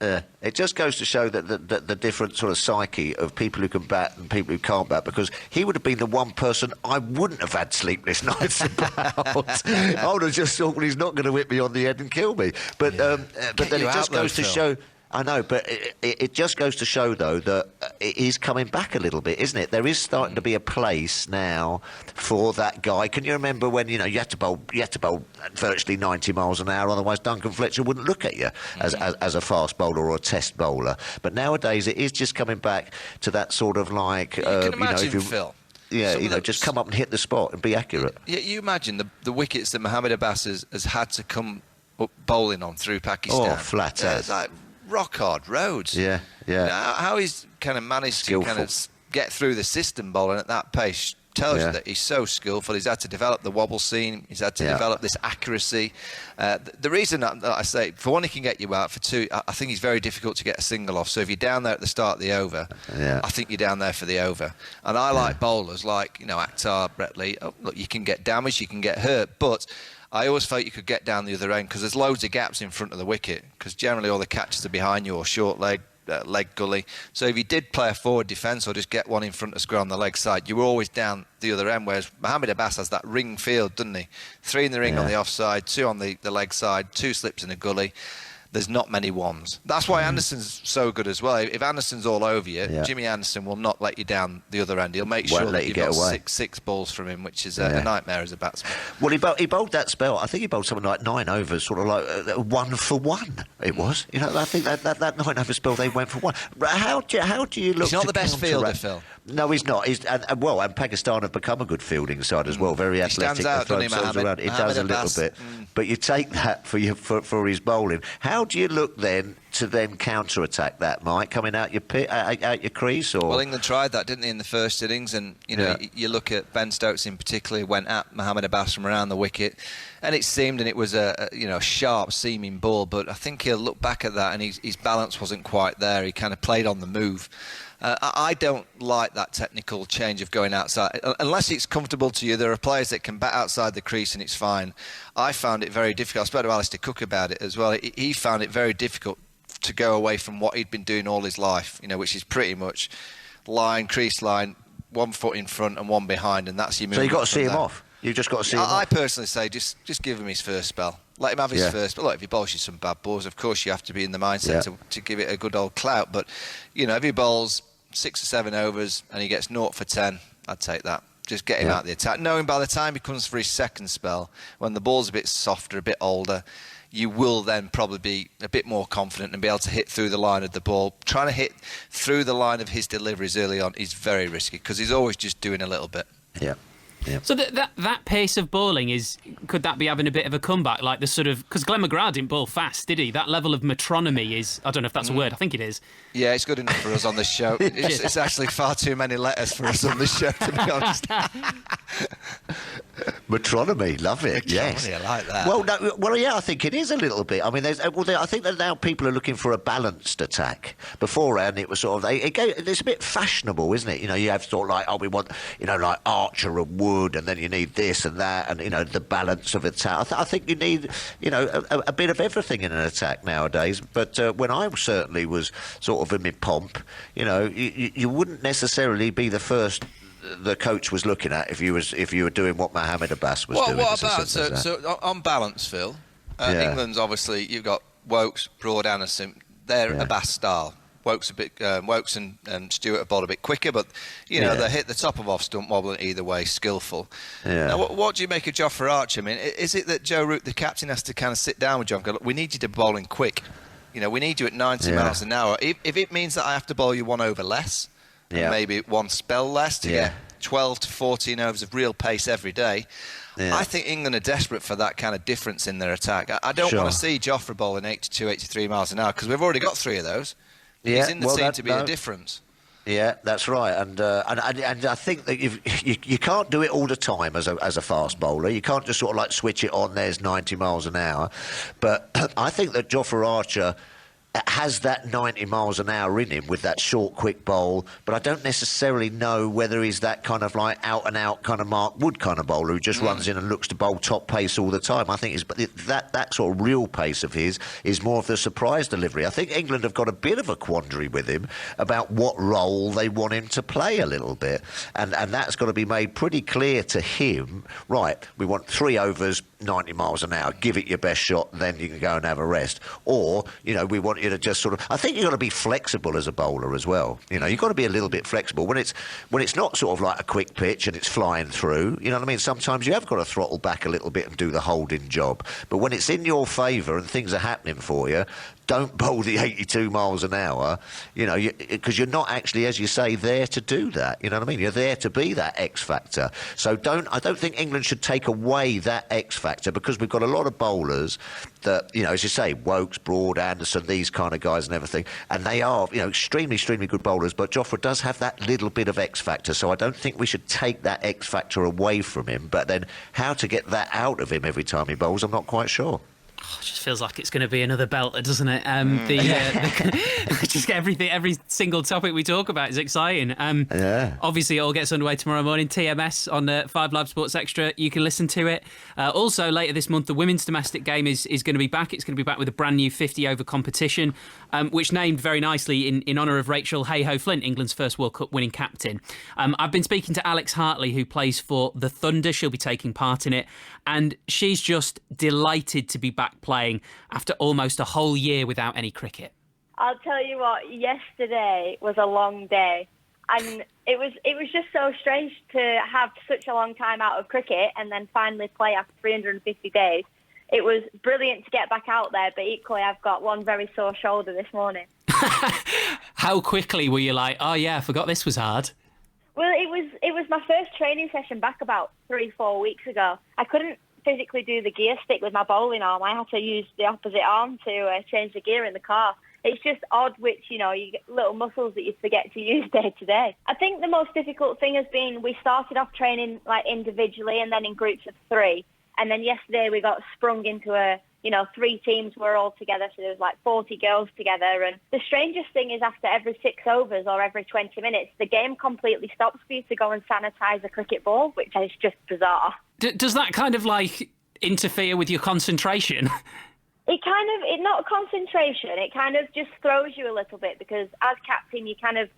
It just goes to show that the different sort of psyche of people who can bat and people who can't bat, because he would have been the one person I wouldn't have had sleepless nights about. I would have just thought, well, he's not going to whip me on the head and kill me. But then it just goes to show... I know, but it just goes to show, though, that it is coming back a little bit, isn't it? There is starting to be a place now for that guy. Can you remember when you had to bowl virtually 90 miles an hour, otherwise Duncan Fletcher wouldn't look at you as a fast bowler or a test bowler. But nowadays it is just coming back to that sort of like you can imagine, Phil. Yeah, just come up and hit the spot and be accurate. Yeah, you imagine the wickets that Mohammed Abbas has had to come up bowling on through Pakistan. Oh, flat out. It's like rock hard roads. Yeah, yeah. You know, how he's kind of managed to kind of get through the system bowling at that pace tells you that he's so skillful. He's had to develop the wobble seam. He's had to develop this accuracy. The reason that I say, for one, he can get you out. For two, I think he's very difficult to get a single off. So if you're down there at the start of the over, I think you're down there for the over. And I like bowlers like, Akhtar, Brett Lee. Oh, look, you can get damaged, you can get hurt, but I always felt you could get down the other end because there's loads of gaps in front of the wicket because generally all the catches are behind you or short leg gully. So if you did play a forward defence or just get one in front of square on the leg side, you were always down the other end, whereas Mohamed Abbas has that ring field, doesn't he? 3 in the ring on the offside, 2 on the leg side, 2 slips in a gully. There's not many ones. That's why Anderson's so good as well. If Anderson's all over you, Jimmy Anderson will not let you down the other end. He'll make sure that you've got six balls from him, which is a nightmare as a batsman. Well, he bowled that spell. I think he bowled something like 9 overs, sort of like 1 for 1. It was. I think that 9 over spell they went for 1. How do you look? He's not the best fielder, Phil. No, he's not. And Pakistan have become a good fielding side as well. Very athletic. He stands out, doesn't he, Mohamed? He does a little bit. But you take that for his bowling. How do you look then to counter-attack that, Mike, coming out your out your crease? Or? Well, England tried that, didn't they, in the first innings? And, you look at Ben Stokes in particular, went at Mohamed Abbas from around the wicket. And it was a sharp seaming ball. But I think he'll look back at that and his balance wasn't quite there. He kind of played on the move. I don't like that technical change of going outside. Unless it's comfortable to you, there are players that can bat outside the crease and it's fine. I found it very difficult. I spoke to Alistair Cook about it as well. He found it very difficult to go away from what he'd been doing all his life, which is pretty much crease line, 1 foot in front and 1 behind, and that's your movement. So you've got to see him off. You've just got to see him off. I personally say just give him his first spell. Let him have his first. But look, if he bowls you some bad balls, of course you have to be in the mindset to give it a good old clout. But, if he bowls 6 or 7 overs and he gets 0 for 10, I'd take that. Just get him out of the attack. Knowing by the time he comes for his second spell, when the ball's a bit softer, a bit older, you will then probably be a bit more confident and be able to hit through the line of the ball. Trying to hit through the line of his deliveries early on is very risky because he's always just doing a little bit. Yeah. Yep. So that pace of bowling could that be having a bit of a comeback? Like the sort of, because Glenn McGrath didn't bowl fast, did he? That level of metronomy is, I don't know if that's a word, I think it is. Yeah, it's good enough for us on this show. It's actually far too many letters for us on this show, to be honest. Metronomy, love it. Yes, I like that. I think it is a little bit. I mean, I think that now people are looking for a balanced attack. Beforehand, it was sort of it's a bit fashionable, isn't it? You have sort of like, we want like Archer and Wood, and then you need this and that, and the balance of attack. I think you need a bit of everything in an attack nowadays. But when I certainly was sort of in my pomp, you wouldn't necessarily be the first the coach was looking at if you were doing what Mohamed Abbas was doing. What about so on balance, Phil? England's obviously, you've got Wokes, Broad, Anderson. They're Abbas style. Wokes and Stewart have bowled a bit quicker, but they hit the top of off stump wobbling either way, skillful. Yeah. Now, what do you make of Jofra Archer? I mean, is it that Joe Root, the captain, has to kind of sit down with John and go, look, we need you to bowl in quick. We need you at 90 miles an hour. If it means that I have to bowl you 1 over less, and maybe 1 spell less to get 12 to 14 overs of real pace every day, I think England are desperate for that kind of difference in their attack. I don't want to see Jofra bowling 82, 83 miles an hour because we've already got 3 of those. He's in the team to be a difference. Yeah, that's right, and I think that you can't do it all the time as a fast bowler. You can't just sort of like switch it on. There's 90 miles an hour, but I think that Jofra Archer has that 90 miles an hour in him with that short, quick bowl, but I don't necessarily know whether he's that kind of like out-and-out kind of Mark Wood kind of bowler who just runs in and looks to bowl top pace all the time. I think that sort of real pace of his is more of the surprise delivery. I think England have got a bit of a quandary with him about what role they want him to play a little bit, and that's got to be made pretty clear to him. Right, we want 3 overs, 90 miles an hour, give it your best shot, and then you can go and have a rest. Or, we want you to just sort of... I think you've got to be flexible as a bowler as well. You've got to be a little bit flexible. When it's not sort of like a quick pitch and it's flying through, you know what I mean? Sometimes you have got to throttle back a little bit and do the holding job. But when it's in your favour and things are happening for you, don't bowl the 82 miles an hour, because you're not actually, as you say, there to do that. You know what I mean? You're there to be that X factor. So I don't think England should take away that X factor factor, because we've got a lot of bowlers that, as you say, Wokes, Broad, Anderson, these kind of guys and everything, and they are, extremely, extremely good bowlers, but Jofra does have that little bit of X factor, so I don't think we should take that X factor away from him, but then how to get that out of him every time he bowls, I'm not quite sure. It just feels like it's going to be another belter, doesn't it? Just every single topic we talk about is exciting. Obviously, it all gets underway tomorrow morning. TMS on 5 Live Sports Extra. You can listen to it. Also, later this month, the women's domestic game is going to be back. It's going to be back with a brand new 50-over competition, which named very nicely in honour of Rachel Hayhoe-Flint, England's first World Cup winning captain. I've been speaking to Alex Hartley, who plays for the Thunder. She'll be taking part in it, and she's just delighted to be back playing after almost a whole year without any cricket. I'll tell you what, yesterday was a long day, and it was just so strange to have such a long time out of cricket and then finally play after 350 days. It was brilliant to get back out there, but equally I've got one very sore shoulder this morning. How quickly were you like, oh yeah, I forgot this was hard? Well, it was my first training session back about 3-4 weeks ago. I couldn't physically do the gear stick with my bowling arm. I had to use the opposite arm to change the gear in the car. It's just odd which, you get little muscles that you forget to use day to day. I think the most difficult thing has been we started off training like individually and then in groups of 3. And then yesterday we got sprung into 3 teams were all together. So there was like 40 girls together. And the strangest thing is after every 6 overs or every 20 minutes, the game completely stops for you to go and sanitise a cricket ball, which is just bizarre. Does that kind of interfere with your concentration? It not concentration. It kind of just throws you a little bit, because as captain, you kind of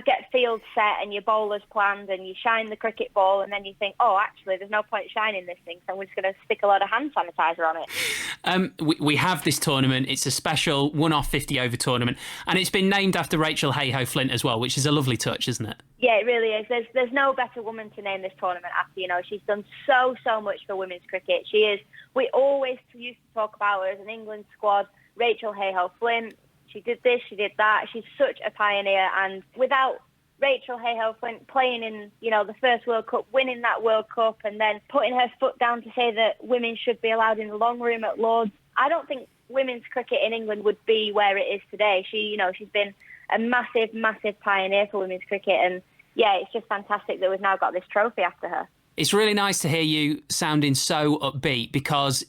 get field set and your bowler's planned and you shine the cricket ball, and then you think, oh, actually, there's no point shining this thing, so I'm just going to stick a lot of hand sanitizer on it. We have this tournament. It's a special one-off 50-over tournament, and it's been named after Rachel Hayhoe-Flint as well, which is a lovely touch, isn't it? Yeah, it really is. There's no better woman to name this tournament after. She's done so much for women's cricket. She is. We always used to talk about her as an England squad, Rachel Hayhoe-Flint. She did this, she did that. She's such a pioneer, and without Rachel Hayhoe-Flint playing in, the first World Cup, winning that World Cup, and then putting her foot down to say that women should be allowed in the long room at Lord's, I don't think women's cricket in England would be where it is today. She's been a massive, massive pioneer for women's cricket, and yeah, it's just fantastic that we've now got this trophy after her. It's really nice to hear you sounding so upbeat, because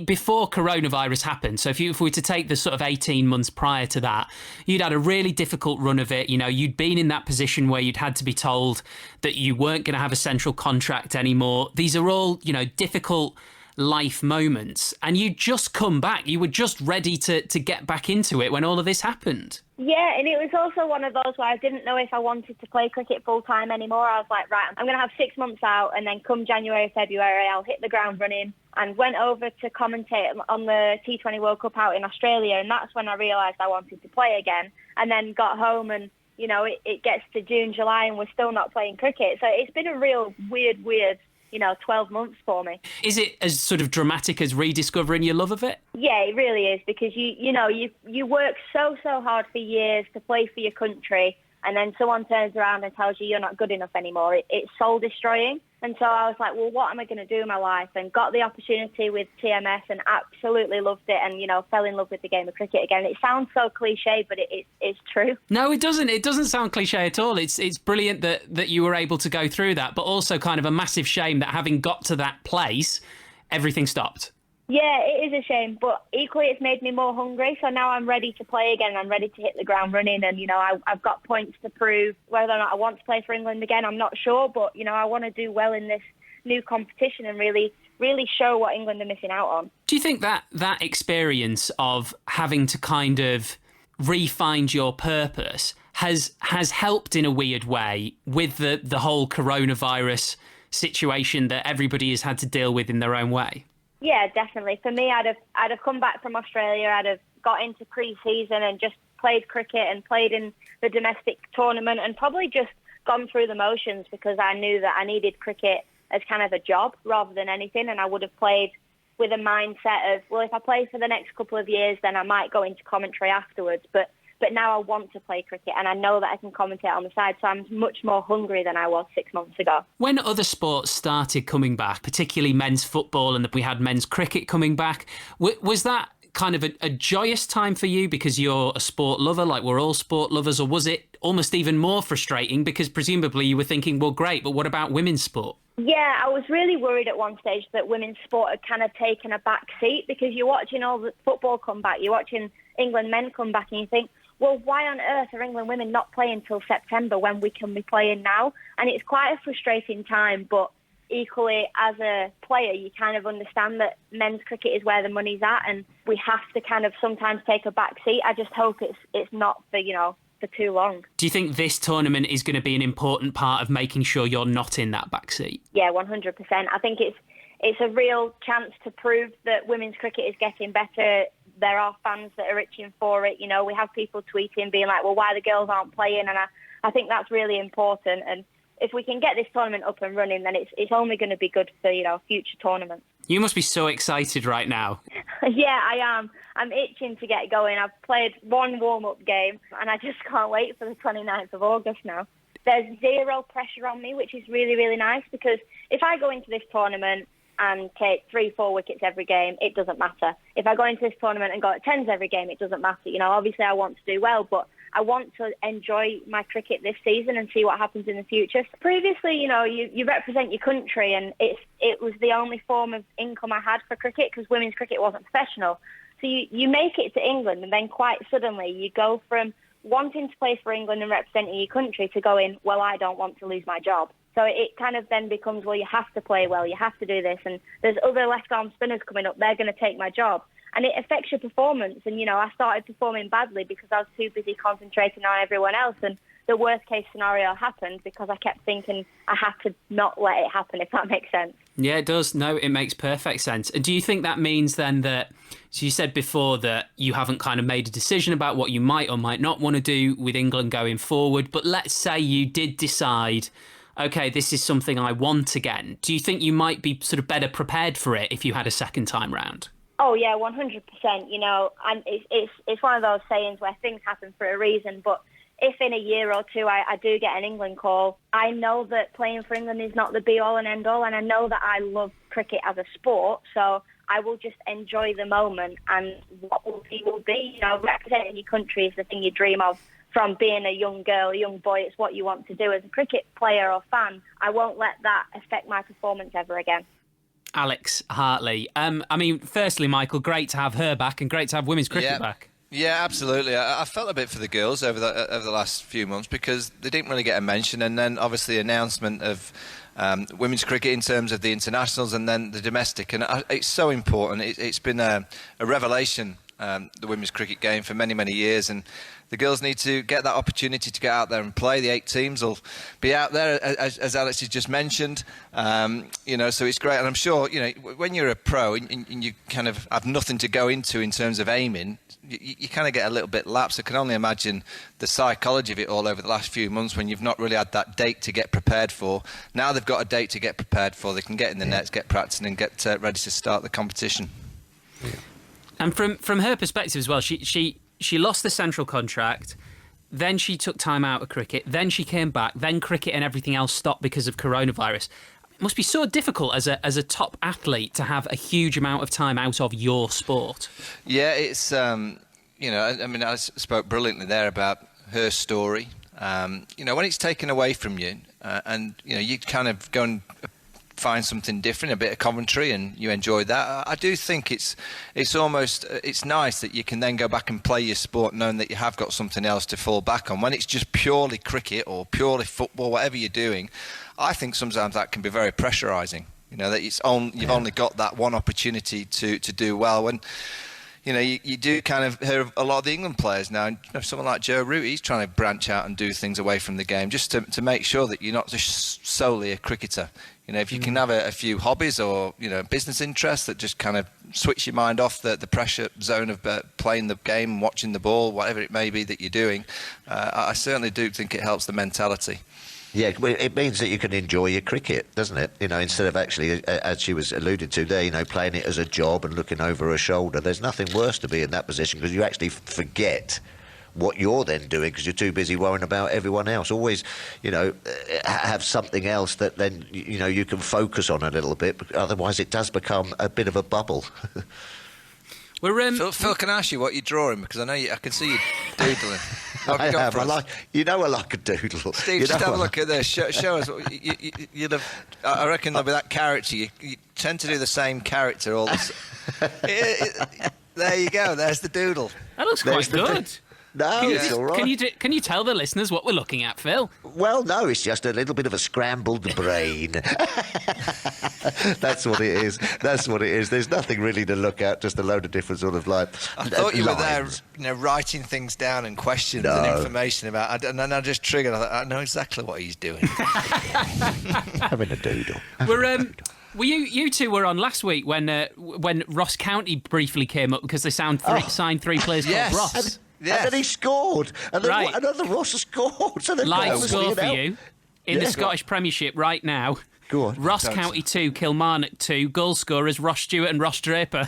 before coronavirus happened, so if we were to take the sort of 18 months prior to that, you'd had a really difficult run of it. You'd been in that position where you'd had to be told that you weren't going to have a central contract anymore. These are all, difficult life moments, and you just come back. You were just ready to get back into it when all of this happened. Yeah, and it was also one of those where I didn't know if I wanted to play cricket full-time anymore. I was like, right, I'm going to have 6 months out, and then come January, February, I'll hit the ground running. And went over to commentate on the T20 World Cup out in Australia, and that's when I realised I wanted to play again. And then got home, and, it gets to June, July, and we're still not playing cricket. So it's been a real weird 12 months for me. Is it as sort of dramatic as rediscovering your love of it? Yeah, it really is, because you work so hard for years to play for your country, and then someone turns around and tells you you're not good enough anymore. It's soul destroying. And so I was like, well, what am I going to do in my life? And got the opportunity with TMS and absolutely loved it, and, fell in love with the game of cricket again. It sounds so cliche, but it's true. No, it doesn't. It doesn't sound cliche at all. It's brilliant that you were able to go through that, but also kind of a massive shame that having got to that place, everything stopped. Yeah, it is a shame, but equally it's made me more hungry. So now I'm ready to play again. I'm ready to hit the ground running, and, I've got points to prove. Whether or not I want to play for England again, I'm not sure, but, I want to do well in this new competition and really show what England are missing out on. Do you think that experience of having to kind of re-find your purpose has helped in a weird way with the whole coronavirus situation that everybody has had to deal with in their own way? Yeah, definitely. For me, I'd have come back from Australia. I'd have got into pre-season and just played cricket and played in the domestic tournament and probably just gone through the motions, because I knew that I needed cricket as kind of a job rather than anything. And I would have played with a mindset of, well, if I play for the next couple of years, then I might go into commentary afterwards. But But now I want to play cricket, and I know that I can commentate on the side, so I'm much more hungry than I was 6 months ago. When other sports started coming back, particularly men's football, and we had men's cricket coming back, was that kind of a joyous time for you because you're a sport lover, like we're all sport lovers, or was it almost even more frustrating because presumably you were thinking, well, great, but what about women's sport? Yeah, I was really worried at one stage that women's sport had kind of taken a back seat, because you're watching all the football come back, you're watching England men come back, and you think, well, why on earth are England women not playing till September when we can be playing now? And it's quite a frustrating time, but equally, as a player, you kind of understand that men's cricket is where the money's at, and we have to kind of sometimes take a back seat. I just hope it's not for, for too long. Do you think this tournament is going to be an important part of making sure you're not in that back seat? Yeah, 100%. I think it's a real chance to prove that women's cricket is getting better. There are fans that are itching for it. We have people tweeting, being like, well, why the girls aren't playing? And I think that's really important. And if we can get this tournament up and running, then it's only going to be good for, future tournaments. You must be so excited right now. Yeah, I am. I'm itching to get going. I've played one warm-up game, and I just can't wait for the 29th of August now. There's zero pressure on me, which is really, really nice, because if I go into this tournament and take 3-4 wickets every game, it doesn't matter. If I go into this tournament and go at 10s every game, it doesn't matter. Obviously I want to do well, but I want to enjoy my cricket this season and see what happens in the future. Previously, you represent your country, and it was the only form of income I had for cricket, because women's cricket wasn't professional. So you make it to England, and then quite suddenly you go from wanting to play for England and representing your country to going, well, I don't want to lose my job. So it kind of then becomes, well, you have to play well, you have to do this, and there's other left-arm spinners coming up, they're going to take my job. And it affects your performance, and, I started performing badly because I was too busy concentrating on everyone else, and the worst-case scenario happened because I kept thinking I had to not let it happen, if that makes sense. Yeah, it does. No, it makes perfect sense. And do you think that means then that, so you said before that you haven't kind of made a decision about what you might or might not want to do with England going forward, but let's say you did decide, okay, this is something I want again. Do you think you might be sort of better prepared for it if you had a second time round? Oh, yeah, 100%. And it's one of those sayings where things happen for a reason, but if in a year or two I do get an England call, I know that playing for England is not the be-all and end-all, and I know that I love cricket as a sport, so I will just enjoy the moment, and what will be will be. Representing your country is the thing you dream of from being a young girl, a young boy. It's what you want to do. As a cricket player or fan, I won't let that affect my performance ever again. Alex Hartley. Firstly, Michael, great to have her back and great to have women's cricket back. Yeah, absolutely. I felt a bit for the girls over the last few months because they didn't really get a mention, and then obviously the announcement of women's cricket in terms of the internationals and then the domestic, and it's so important. It's been a revelation, the women's cricket game, for many, many years, and the girls need to get that opportunity to get out there and play. The 8 teams will be out there, as Alex has just mentioned. So it's great. And I'm sure, when you're a pro and you kind of have nothing to go into in terms of aiming, you kind of get a little bit lapsed. I can only imagine the psychology of it all over the last few months when you've not really had that date to get prepared for. Now they've got a date to get prepared for. They can get in the nets, get practicing and get ready to start the competition. Yeah. And from her perspective as well, she lost the central contract, then she took time out of cricket, then she came back, then cricket and everything else stopped because of coronavirus. It must be so difficult as a top athlete to have a huge amount of time out of your sport. Yeah, it's, I spoke brilliantly there about her story. When it's taken away from you and, you kind of go and find something different, a bit of commentary, and you enjoy that. I do think it's nice that you can then go back and play your sport knowing that you have got something else to fall back on. When it's just purely cricket or purely football, whatever you're doing, I think sometimes that can be very pressurising. That you've only got that one opportunity to do well. When you do kind of hear of a lot of the England players now. Someone like Joe Root, he's trying to branch out and do things away from the game just to make sure that you're not just solely a cricketer. If you can have a few hobbies or, business interests that just kind of switch your mind off the pressure zone of playing the game and watching the ball, whatever it may be that you're doing, I certainly do think it helps the mentality. Yeah, it means that you can enjoy your cricket, doesn't it? Instead of actually, as she was alluded to there, playing it as a job and looking over her shoulder. There's nothing worse to be in that position because you actually forget what you're then doing because you're too busy worrying about everyone else. Always, have something else that then, you can focus on a little bit. Otherwise, it does become a bit of a bubble. Phil, can I ask you what you're drawing? Because I can see you doodling. I like a doodle. Steve, just have a look at this. Show us. I reckon there'll be that character. You tend to do the same character all the There you go. There's the doodle. That looks quite good. No, it's all right. Can you tell the listeners what we're looking at, Phil? Well, no, it's just a little bit of a scrambled brain. That's what it is. There's nothing really to look at, just a load of different sort of I thought you were there, writing things down and questions and information about. And then I just triggered. I thought, I know exactly what he's doing. Having a doodle. Well, you two were on last week when Ross County briefly came up because they signed 3 players called Ross. Yes. And then he scored. And then another Ross scored. So live score for you in the Scottish Premiership right now. Go on. Ross County 2, Kilmarnock 2, goal scorers Ross Stewart and Ross Draper.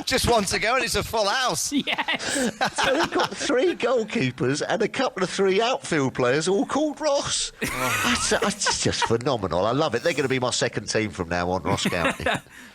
Just one to go and it's a full house. Yes. So we've got 3 goalkeepers and a couple of 3 outfield players all called Ross. It's just phenomenal. I love it. They're going to be my second team from now on, Ross County.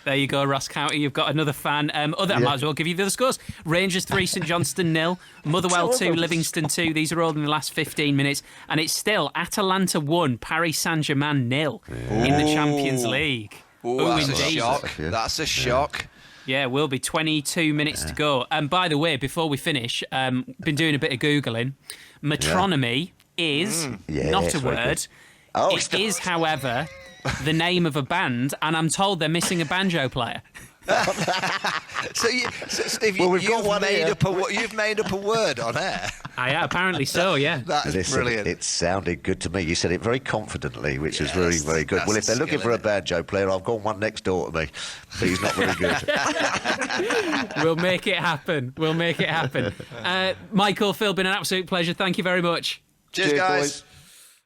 There you go, Ross County. You've got another fan. I might as well give you the other scores. Rangers 3, St Johnstone 0, Motherwell 2, Livingston 2. These are all in the last 15 minutes. And it's still Atalanta 1, Paris Saint-Germain 0 in the Champions League. That's a shock. That's a shock. Yeah, will be 22 minutes to go. And by the way, before we finish, been doing a bit of Googling. Metronomy is not a word. It is, however, the name of a band, and I'm told they're missing a banjo player. So Steve, you've made up a word on air. Apparently so, yeah. That is brilliant. It sounded good to me. You said it very confidently, which is very, very good. Well, if they're looking for a banjo player, I've got one next door to me, but he's not very good. We'll make it happen. Michael, Phil, been an absolute pleasure. Thank you very much. Cheers guys. Boys.